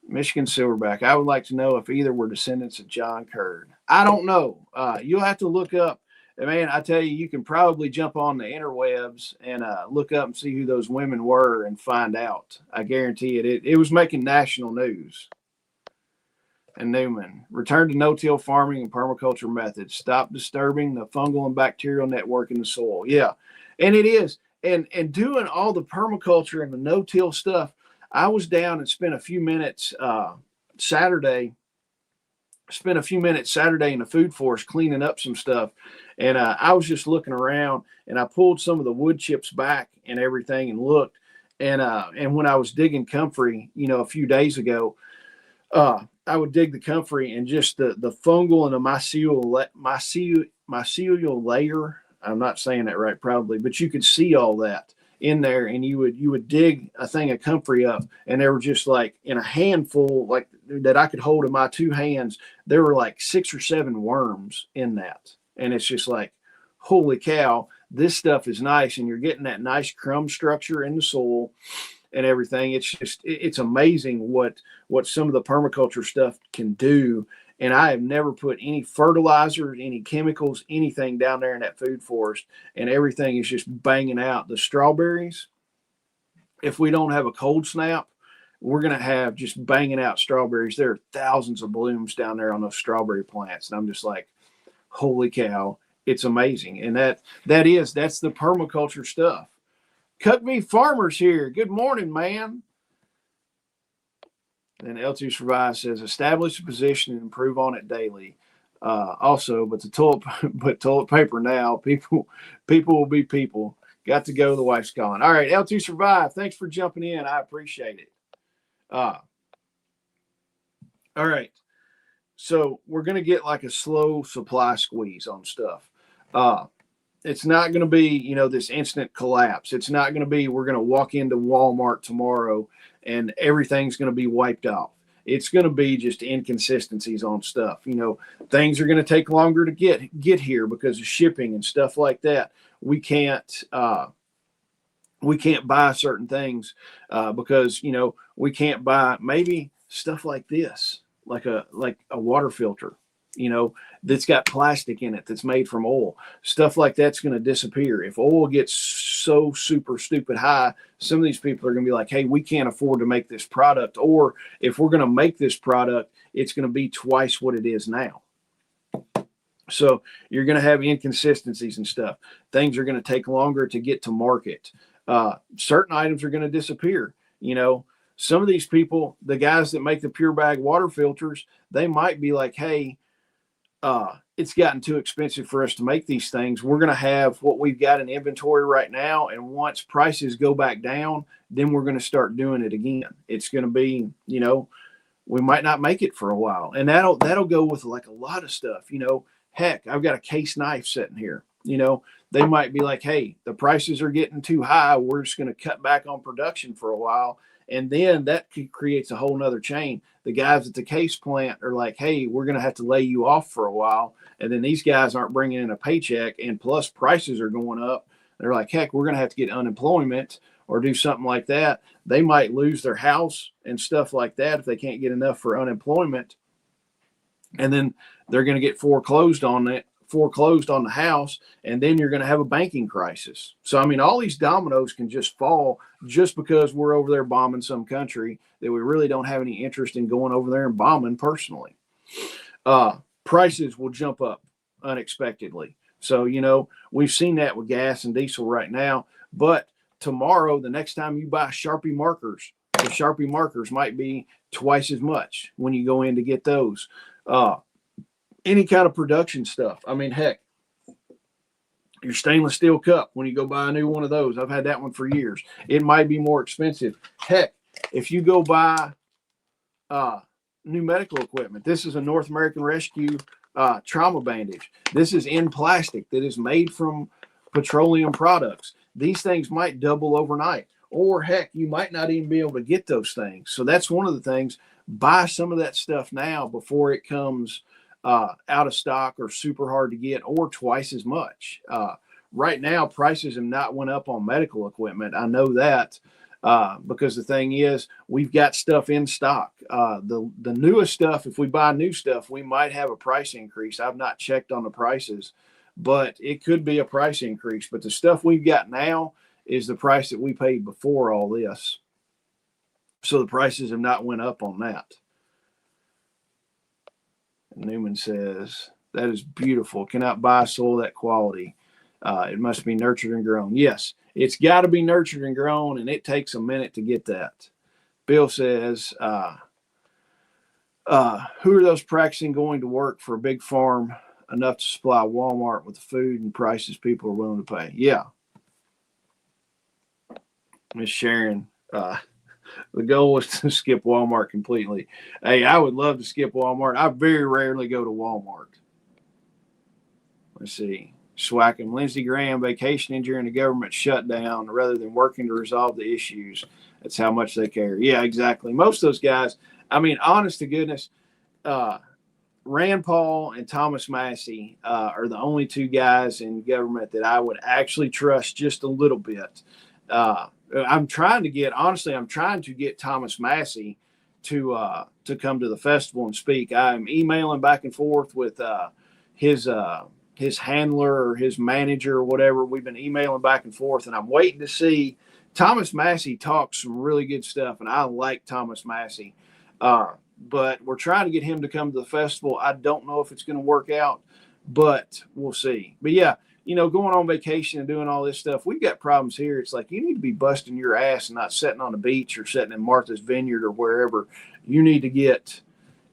Michigan Silverback. I would like to know if either were descendants of John Curd. I don't know. You'll have to look up. Man, I tell you, you can probably jump on the interwebs and look up and see who those women were and find out. I guarantee it was making national news. And Newman, return to no-till farming and permaculture methods. Stop disturbing the fungal and bacterial network in the soil. Yeah, and it is. And doing all the permaculture and the no-till stuff, I was down and spent a few minutes Saturday in the food forest cleaning up some stuff. And I was just looking around and I pulled some of the wood chips back and everything and looked. And when I was digging comfrey, a few days ago, I would dig the comfrey and just the fungal and the mycelial layer. I'm not saying that right, probably, but you could see all that in there, and you would dig a thing of comfrey up, and there were just like in a handful, like that I could hold in my two hands, there were like 6 or 7 worms in that. And it's just like, holy cow, this stuff is nice. And you're getting that nice crumb structure in the soil and everything. It's amazing what some of the permaculture stuff can do. And I have never put any fertilizer, any chemicals, anything down there in that food forest, and everything is just banging out. The strawberries, if we don't have a cold snap, we're going to have just banging out strawberries. There are thousands of blooms down there on those strawberry plants. And I'm just like, holy cow, it's amazing. And that's the permaculture stuff. Cut Me Farmers here. Good morning, man. And L2 Survive says, establish a position and improve on it daily. Also, but toilet paper now. People will be people. Got to go. The wife's calling. All right, L2 Survive. Thanks for jumping in. I appreciate it. All right. So we're going to get like a slow supply squeeze on stuff. It's not going to be, this instant collapse. It's not going to be, we're going to walk into Walmart tomorrow and everything's going to be wiped off. It's going to be just inconsistencies on stuff. Things are going to take longer to get here because of shipping and stuff like that. We can't buy certain things because, we can't buy maybe stuff like this, like a water filter, that's got plastic in it that's made from oil. Stuff like that's going to disappear. If oil gets so super stupid high, some of these people are going to be like, hey, we can't afford to make this product. Or if we're going to make this product, it's going to be twice what it is now. So you're going to have inconsistencies and stuff. Things are going to take longer to get to market. Certain items are going to disappear. Some of these people, the guys that make the pure bag water filters, they might be like, hey, it's gotten too expensive for us to make these things. We're going to have what we've got in inventory right now. And once prices go back down, then we're going to start doing it again. It's going to be, we might not make it for a while. And that'll go with like a lot of stuff, heck, I've got a case knife sitting here, they might be like, hey, the prices are getting too high. We're just going to cut back on production for a while. And then that creates a whole nother chain. The guys at the case plant are like, hey, we're going to have to lay you off for a while. And then these guys aren't bringing in a paycheck. And plus prices are going up. they're like, heck, we're going to have to get unemployment or do something like that. They might lose their house and stuff like that if they can't get enough for unemployment. And then they're going to get foreclosed on the house, and then you're going to have a banking crisis. So, I mean, all these dominoes can just fall just because we're over there bombing some country that we really don't have any interest in going over there and bombing personally. Prices will jump up unexpectedly. So, we've seen that with gas and diesel right now, but tomorrow, the next time you buy Sharpie markers, the Sharpie markers might be twice as much when you go in to get those. Any kind of production stuff. I mean, heck, your stainless steel cup, when you go buy a new one of those, I've had that one for years. It might be more expensive. Heck, if you go buy new medical equipment, this is a North American Rescue trauma bandage. This is in plastic that is made from petroleum products. These things might double overnight, or heck, you might not even be able to get those things. So that's one of the things. Buy some of that stuff now before it comes out of stock or super hard to get or twice as much. Right now, prices have not went up on medical equipment. I know that because the thing is, we've got stuff in stock. The newest stuff, if we buy new stuff, we might have a price increase. I've not checked on the prices, but it could be a price increase. But the stuff we've got now is the price that we paid before all this. So the prices have not went up on that. And Newman says, that is beautiful. Cannot buy soil that quality. It must be nurtured and grown. Yes, it's got to be nurtured and grown, and it takes a minute to get that. Bill says, who are those practicing going to work for a big farm enough to supply Walmart with the food and prices people are willing to pay? Yeah. Miss Sharon, the goal was to skip Walmart completely. Hey, I would love to skip Walmart. I very rarely go to Walmart. Let's see. Swackham, Lindsey Graham vacationing during the government shutdown rather than working to resolve the issues. That's how much they care. Yeah, exactly. Most of those guys, I mean, honest to goodness, Rand Paul and Thomas Massey are the only two guys in government that I would actually trust just a little bit. I'm trying to get Thomas Massey to come to the festival and speak. I'm emailing back and forth with his handler or his manager or whatever. We've been emailing back and forth, and I'm waiting to see. Thomas Massey talks some really good stuff, and I like Thomas Massey. But we're trying to get him to come to the festival. I don't know if it's going to work out, but we'll see. But yeah, going on vacation and doing all this stuff, we've got problems here. It's like you need to be busting your ass and not sitting on the beach or sitting in Martha's Vineyard or wherever. You need to get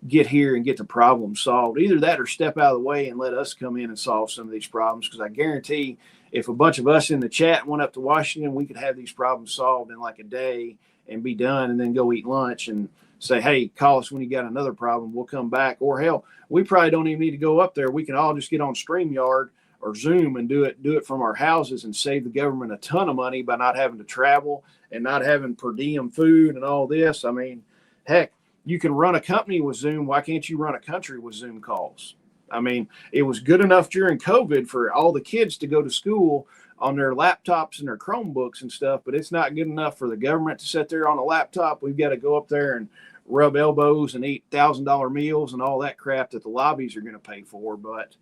here and get the problem solved. Either that or step out of the way and let us come in and solve some of these problems, because I guarantee if a bunch of us in the chat went up to Washington, we could have these problems solved in like a day and be done, and then go eat lunch and say, hey, call us when you got another problem. We'll come back. Or hell, we probably don't even need to go up there. We can all just get on StreamYard or Zoom and do it from our houses and save the government a ton of money by not having to travel and not having per diem food and all this. I mean, heck, you can run a company with Zoom. Why can't you run a country with Zoom calls? I mean, it was good enough during COVID for all the kids to go to school on their laptops and their Chromebooks and stuff, but it's not good enough for the government to sit there on a laptop. We've got to go up there and rub elbows and eat $1,000 meals and all that crap that the lobbies are going to pay for, but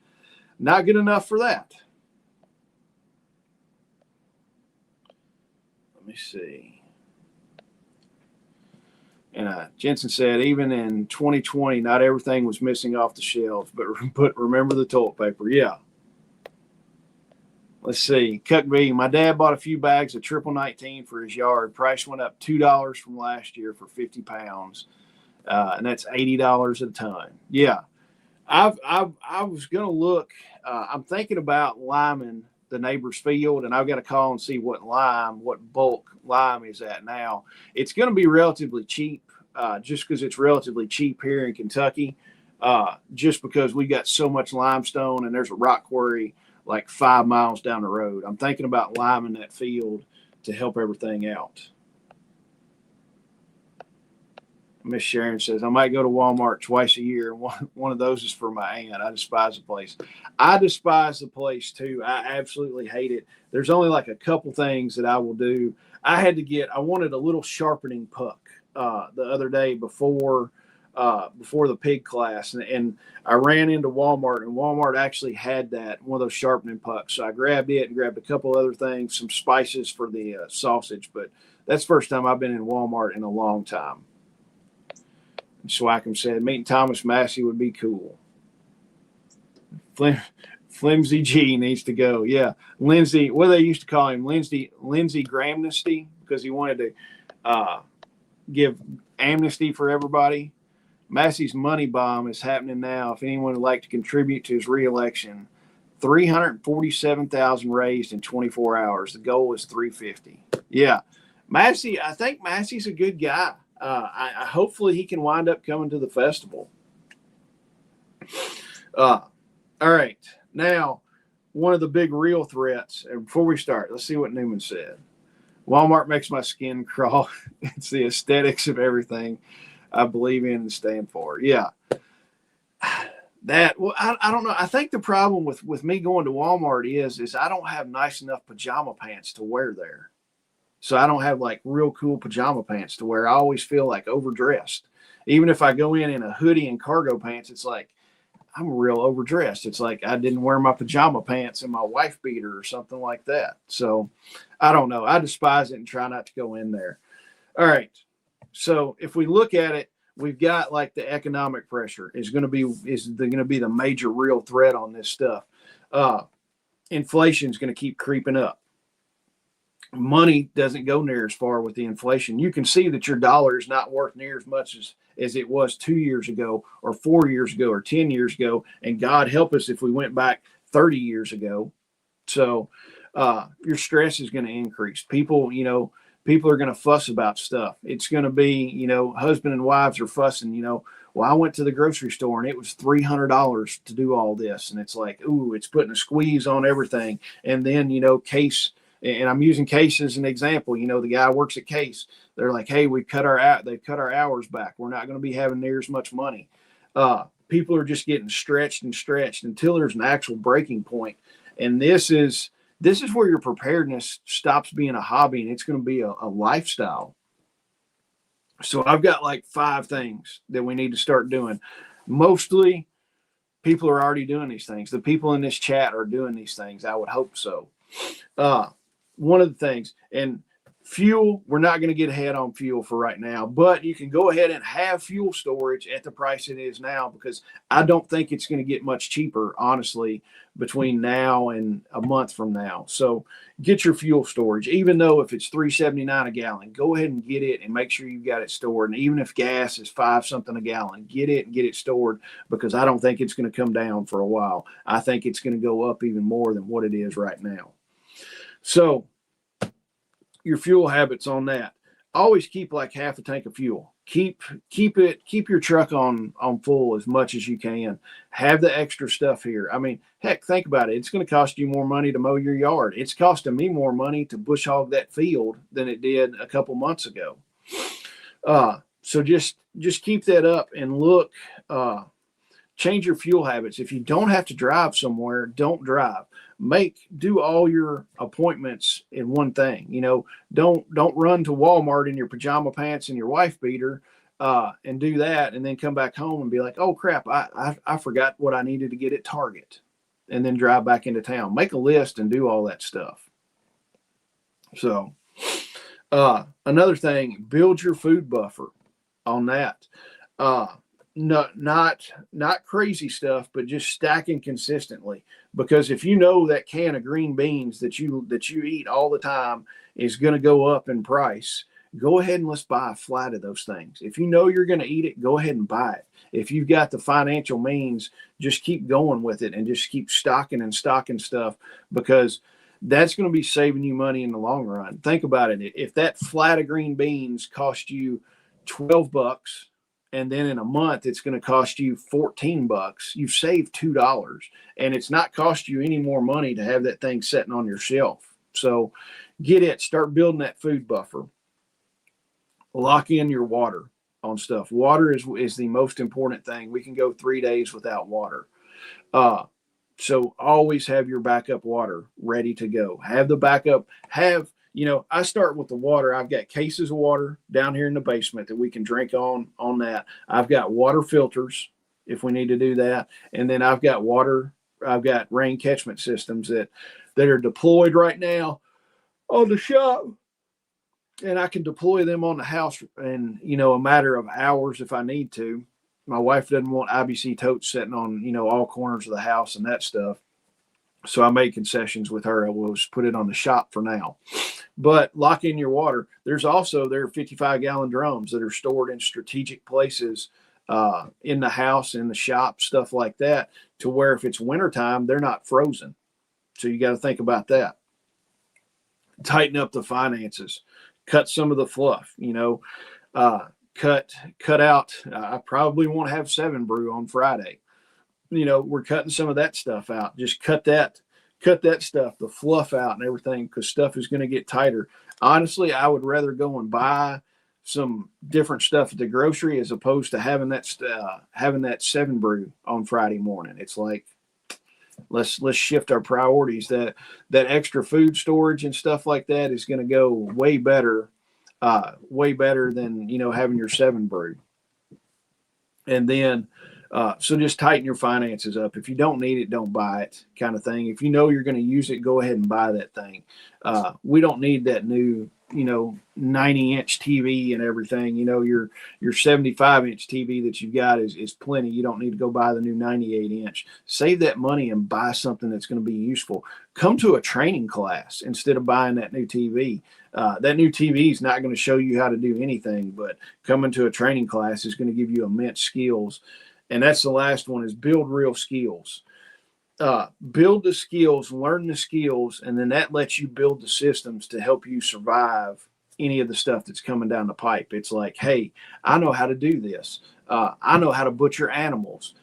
not good enough for that. Let me see. And Jensen said, even in 2020, not everything was missing off the shelves, but remember the toilet paper. Yeah. Let's see. Cuck B, my dad bought a few bags of 19 for his yard. Price went up $2 from last year for 50 pounds. And that's $80 a ton. Yeah. I was going to look. I'm thinking about liming the neighbor's field, and I've got to call and see what bulk lime is at now. It's going to be relatively cheap, just because it's relatively cheap here in Kentucky, just because we got so much limestone and there's a rock quarry like 5 miles down the road. I'm thinking about liming that field to help everything out. Miss Sharon says, I might go to Walmart twice a year. One of those is for my aunt. I despise the place. I despise the place too. I absolutely hate it. There's only like a couple things that I will do. I wanted a little sharpening puck the other day before the pig class. And I ran into Walmart, and Walmart actually had one of those sharpening pucks. So I grabbed it and grabbed a couple other things, some spices for the sausage. But that's the first time I've been in Walmart in a long time. Swackham said, meeting Thomas Massey would be cool. Flimsy G needs to go. Yeah. Lindsay, what they used to call him, Lindsay Gramnesty, because he wanted to give amnesty for everybody. Massey's money bomb is happening now. If anyone would like to contribute to his reelection, 347,000 raised in 24 hours. The goal is 350. Yeah. Massey, I think Massey's a good guy. I hopefully he can wind up coming to the festival. All right. Now, one of the big real threats, and before we start, let's see what Newman said. Walmart makes my skin crawl. It's the aesthetics of everything I believe in and stand for. Yeah. I don't know. I think the problem with me going to Walmart is I don't have nice enough pajama pants to wear there. So I don't have like real cool pajama pants to wear. I always feel like overdressed. Even if I go in a hoodie and cargo pants, it's like I'm real overdressed. It's like I didn't wear my pajama pants and my wife beater or something like that. So I don't know. I despise it and try not to go in there. All right. So if we look at it, we've got like the economic pressure is going to be the major real threat on this stuff. Inflation is going to keep creeping up. Money doesn't go near as far with the inflation. You can see that your dollar is not worth near as much as it was 2 years ago or 4 years ago or 10 years ago. And God help us if we went back 30 years ago. So your stress is going to increase. People are going to fuss about stuff. It's going to be, husband and wives are fussing, well, I went to the grocery store and it was $300 to do all this. And it's like, ooh, it's putting a squeeze on everything. And then, Case, and I'm using Case as an example. The guy works at Case. They're like, hey, they've cut our hours back. We're not going to be having near as much money. People are just getting stretched until there's an actual breaking point. And this is where your preparedness stops being a hobby and it's going to be a lifestyle. So I've got like 5 things that we need to start doing. Mostly people are already doing these things. The people in this chat are doing these things. I would hope so. One of the things, and fuel, we're not going to get ahead on fuel for right now, but you can go ahead and have fuel storage at the price it is now, because I don't think it's going to get much cheaper, honestly, between now and a month from now. So get your fuel storage, even though if it's $3.79 a gallon, go ahead and get it and make sure you've got it stored. And even if gas is $5 something a gallon, get it stored, because I don't think it's going to come down for a while. I think it's going to go up even more than what it is right now. So your fuel habits on that. Always keep like half a tank of fuel. Keep your truck on full as much as you can. Have the extra stuff here. I mean, heck, think about it. It's going to cost you more money to mow your yard. It's costing me more money to bush hog that field than it did a couple months ago. So just keep that up and look. Change your fuel habits. If you don't have to drive somewhere, don't drive. Do all your appointments in one thing. Don't run to Walmart in your pajama pants and your wife beater and do that, and then come back home and be like, oh crap, I forgot what I needed to get at Target, and then drive back into town. Make a list and do all that stuff. So another thing, build your food buffer on that. Not crazy stuff, but just stacking consistently. Because if you know that can of green beans that you eat all the time is going to go up in price, go ahead and let's buy a flat of those things. If you know you're going to eat it, go ahead and buy it. If you've got the financial means, just keep going with it and just keep stocking stuff, because that's going to be saving you money in the long run. Think about it. If that flat of green beans cost you $12, and then in a month it's going to cost you $14, you've saved $2, and it's not cost you any more money to have that thing sitting on your shelf. So start building that food buffer. Lock in your water on stuff. Water is the most important thing. We can go 3 days without water. Uh, so always have your backup water ready to go. Have the backup. I start with the water. I've got cases of water down here in the basement that we can drink on that. I've got water filters if we need to do that. And then I've got rain catchment systems that are deployed right now on the shop. And I can deploy them on the house in, a matter of hours if I need to. My wife doesn't want IBC totes sitting on, all corners of the house and that stuff. So I made concessions with her. I will just put it on the shop for now. But lock in your water. There are 55-gallon drums that are stored in strategic places in the house, in the shop, stuff like that, to where if it's wintertime, they're not frozen. So you got to think about that. Tighten up the finances. Cut some of the fluff, cut out. I probably won't have 7 brew on Friday. We're cutting some of that stuff out. Just cut that stuff, the fluff out and everything, because stuff is going to get tighter. Honestly, I would rather go and buy some different stuff at the grocery as opposed to having that 7 brew on Friday morning. It's like, let's shift our priorities. That extra food storage and stuff like that is going to go way better than having your 7 brew. And then so just tighten your finances up. If you don't need it, don't buy it, kind of thing. If you know you're going to use it, go ahead and buy that thing. We don't need that new 90-inch TV and everything. Your 75-inch TV that you've got is plenty. You don't need to go buy the new 98-inch. Save that money and buy something that's going to be useful. Come to a training class instead of buying that new TV. That new TV is not going to show you how to do anything, but coming to a training class is going to give you immense skills. And that's the last one, is build real skills. Build the skills, learn the skills, and then that lets you build the systems to help you survive any of the stuff that's coming down the pipe. It's like, hey, I know how to do this. I know how to butcher animals,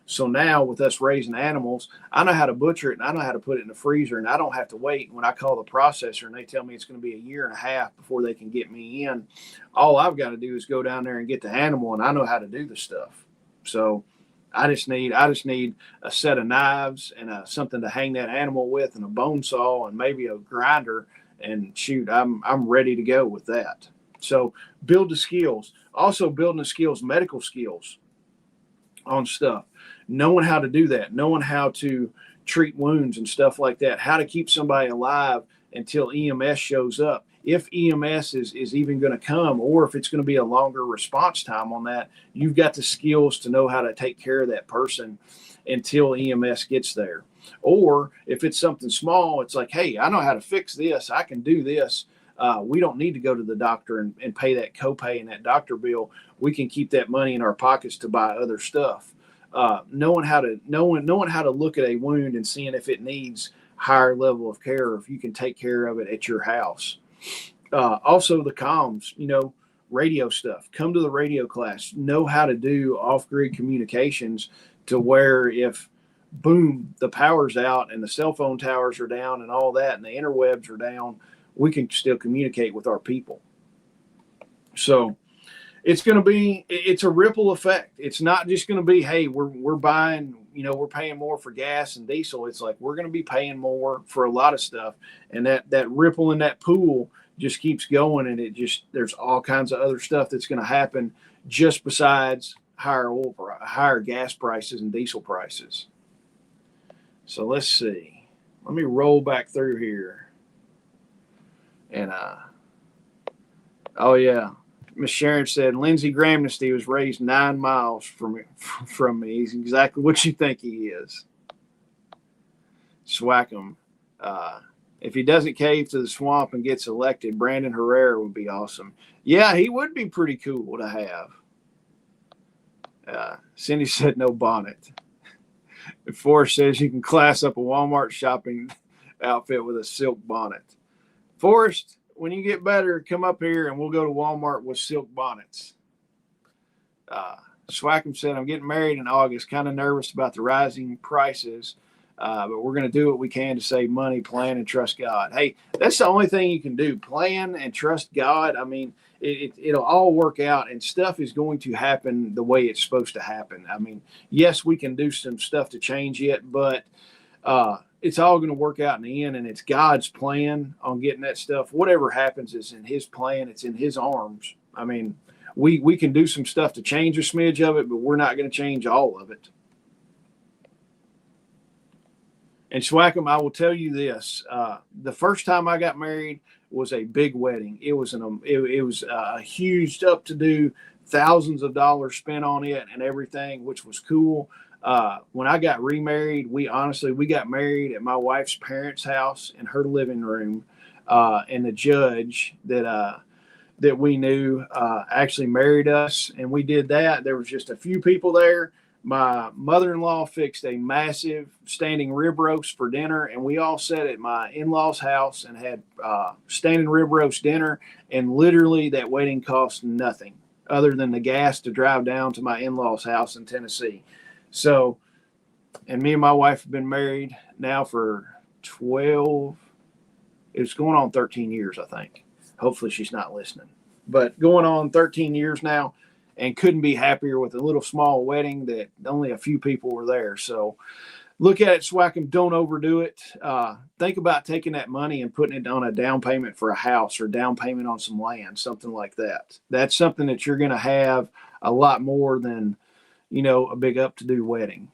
So now with us raising animals, I know how to butcher it and I know how to put it in the freezer, and I don't have to wait when I call the processor and they tell me it's going to be a year and a half before they can get me in. All I've got to do is go down there and get the animal, and I know how to do the stuff. So I just need a set of knives and something to hang that animal with, and a bone saw and maybe a grinder, and shoot, I'm ready to go with that. So build the skills. Also building the skills, medical skills on stuff. Knowing how to do that, knowing how to treat wounds and stuff like that, how to keep somebody alive until EMS shows up. If EMS is even going to come, or if it's going to be a longer response time on that, you've got the skills to know how to take care of that person until EMS gets there. Or if it's something small, it's like, hey, I know how to fix this. I can do this. We don't need to go to the doctor and pay that copay and that doctor bill. We can keep that money in our pockets to buy other stuff. Knowing how to look at a wound and seeing if it needs higher level of care, or if you can take care of it at your house. Also the comms, radio stuff. Come to the radio class. Know how to do off-grid communications, to where if, boom, the power's out and the cell phone towers are down and all that, and the interwebs are down, we can still communicate with our people. So it's a ripple effect. It's not just going to be, hey, we're buying, we're paying more for gas and diesel. It's like, we're going to be paying more for a lot of stuff. And that ripple in that pool just keeps going. And there's all kinds of other stuff that's going to happen just besides higher gas prices and diesel prices. So let's see. Let me roll back through here. And, oh yeah. Miss Sharon said, Lindsey Gramnesty was raised 9 miles from me. He's exactly what you think he is. Swackham. If he doesn't cave to the swamp and gets elected, Brandon Herrera would be awesome. Yeah, he would be pretty cool to have. Cindy said no bonnet. Forrest says you can class up a Walmart shopping outfit with a silk bonnet. Forrest, when you get better, come up here and we'll go to Walmart with silk bonnets. Swackham said, I'm getting married in August. Kind of nervous about the rising prices But we're going to do what we can to save money, plan, and trust God. Hey, that's the only thing you can do. Plan and trust God. I mean, it'll all work out, and stuff is going to happen the way it's supposed to happen. I mean, yes, we can do some stuff to change it, but it's all going to work out in the end, and it's God's plan on getting that stuff. Whatever happens is in His plan. It's in His arms. I mean, we can do some stuff to change a smidge of it, but we're not going to change all of it. And Swackham, I will tell you this: the first time I got married was a big wedding. It was a huge, up-to-do, thousands of dollars spent on it and everything, which was cool. When I got remarried, we got married at my wife's parents' house in her living room, and the judge that we knew actually married us, and we did that. There was just a few people there. My mother-in-law fixed a massive standing rib roast for dinner, and we all sat at my in-laws' house and had standing rib roast dinner, and literally that wedding cost nothing other than the gas to drive down to my in-laws' house in Tennessee. So, and me and my wife have been married now for 12, it's going on 13 years, I think. Hopefully she's not listening. But going on 13 years now, and couldn't be happier with a little small wedding that only a few people were there. So look at it, Swackham. Don't overdo it. Think about taking that money and putting it on a down payment for a house or down payment on some land, something like that. That's something that you're going to have a lot more than, a big up-to-do wedding.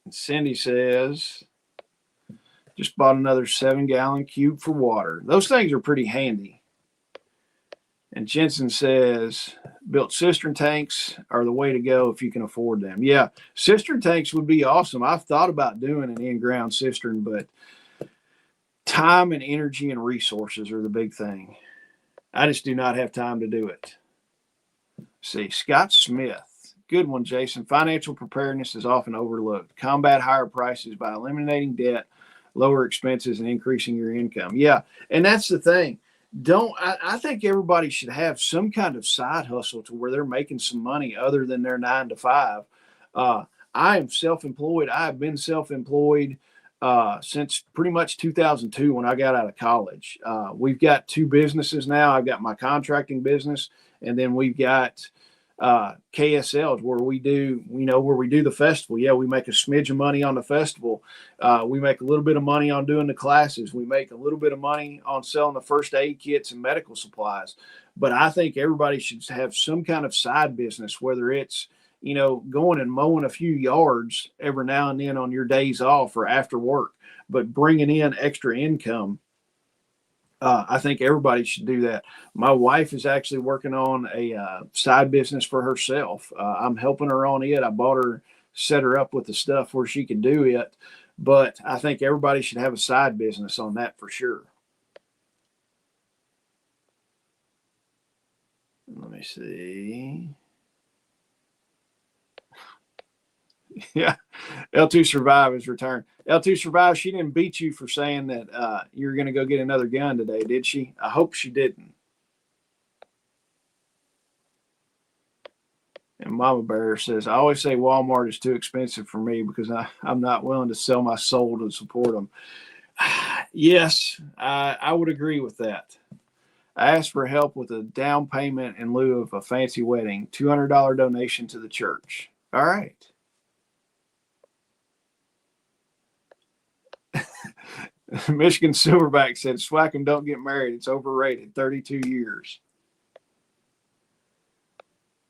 And Cindy says, just bought another 7-gallon cube for water. Those things are pretty handy. And Jensen says, built cistern tanks are the way to go if you can afford them. Yeah, cistern tanks would be awesome. I've thought about doing an in-ground cistern, but time and energy and resources are the big thing. I just do not have time to do it. See, Scott Smith. Good one, Jason. Financial preparedness is often overlooked. Combat higher prices by eliminating debt, lower expenses, and increasing your income. Yeah, and that's the thing. I think everybody should have some kind of side hustle to where they're making some money other than their 9 to 5. I am self-employed. I have been self-employed since pretty much 2002 when I got out of college. We've got 2 businesses now. I've got my contracting business, and then we've got KSL, where we do the festival. Yeah, we make a smidge of money on the festival. We make a little bit of money on doing the classes. We make a little bit of money on selling the first aid kits and medical supplies. But I think everybody should have some kind of side business, whether it's, going and mowing a few yards every now and then on your days off or after work, but bringing in extra income. I think everybody should do that. My wife is actually working on a side business for herself. I'm helping her on it. I set her up with the stuff where she can do it. But I think everybody should have a side business on that for sure. Let me see. Yeah, L2 Survive has returned. L2 Survive, she didn't beat you for saying that you were going to go get another gun today, did she? I hope she didn't. And Mama Bear says, I always say Walmart is too expensive for me because I'm not willing to sell my soul to support them. Yes, I would agree with that. I asked for help with a down payment in lieu of a fancy wedding, $200 donation to the church. All right. Michigan Silverback said, Swackham, don't get married. It's overrated. 32 years.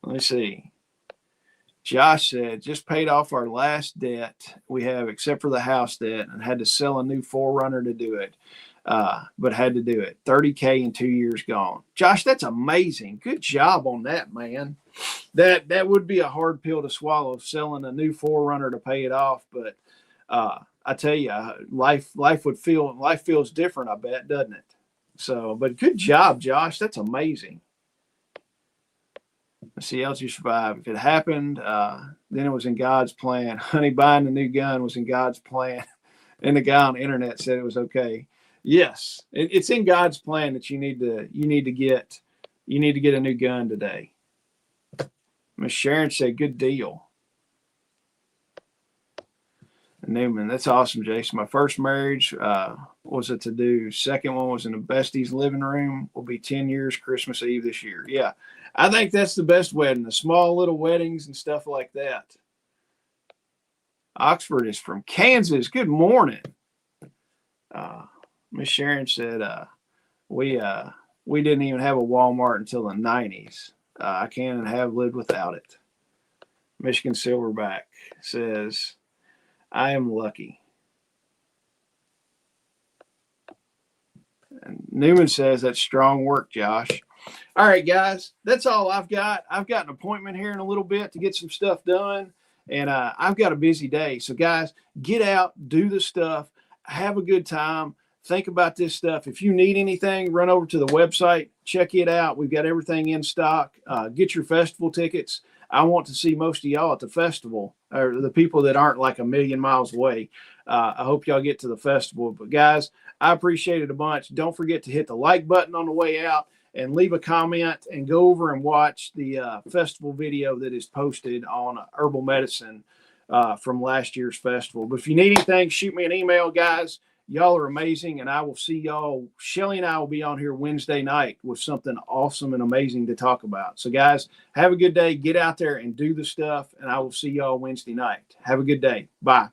Let me see. Josh said, just paid off our last debt we have except for the house debt and had to sell a new 4Runner to do it. But had to do it. $30K in 2 years gone. Josh, that's amazing. Good job on that, man. That would be a hard pill to swallow, selling a new 4Runner to pay it off. But I tell you, life feels different, I bet, doesn't it? So, but good job, Josh. That's amazing. Let's see, L2 Survive. If it happened, then it was in God's plan. Honey, buying the new gun was in God's plan. And the guy on the internet said it was okay. Yes, it's in God's plan that you need to get a new gun today. Miss Sharon said, good deal. Newman, that's awesome, Jason. My first marriage was a to-do. Second one was in a bestie's living room. Will be 10 years Christmas Eve this year. Yeah, I think that's the best wedding, the small little weddings and stuff like that. Oxford is from Kansas. Good morning. Miss Sharon said we didn't even have a Walmart until the 90s. I can and have lived without it. Michigan Silverback says, I am lucky. And Newman says, that's strong work, Josh. All right, guys, that's all I've got. I've got an appointment here in a little bit to get some stuff done, and I've got a busy day. So, guys, get out, do the stuff, have a good time, think about this stuff. If you need anything, run over to the website, check it out. We've got everything in stock. Get your festival tickets. I want to see most of y'all at the festival, or the people that aren't like a million miles away. I hope y'all get to the festival. But, guys, I appreciate it a bunch. Don't forget to hit the like button on the way out and leave a comment and go over and watch the festival video that is posted on herbal medicine from last year's festival. But if you need anything, shoot me an email, guys. Y'all are amazing, and I will see y'all. Shelly and I will be on here Wednesday night with something awesome and amazing to talk about. So, guys, have a good day. Get out there and do the stuff, and I will see y'all Wednesday night. Have a good day. Bye.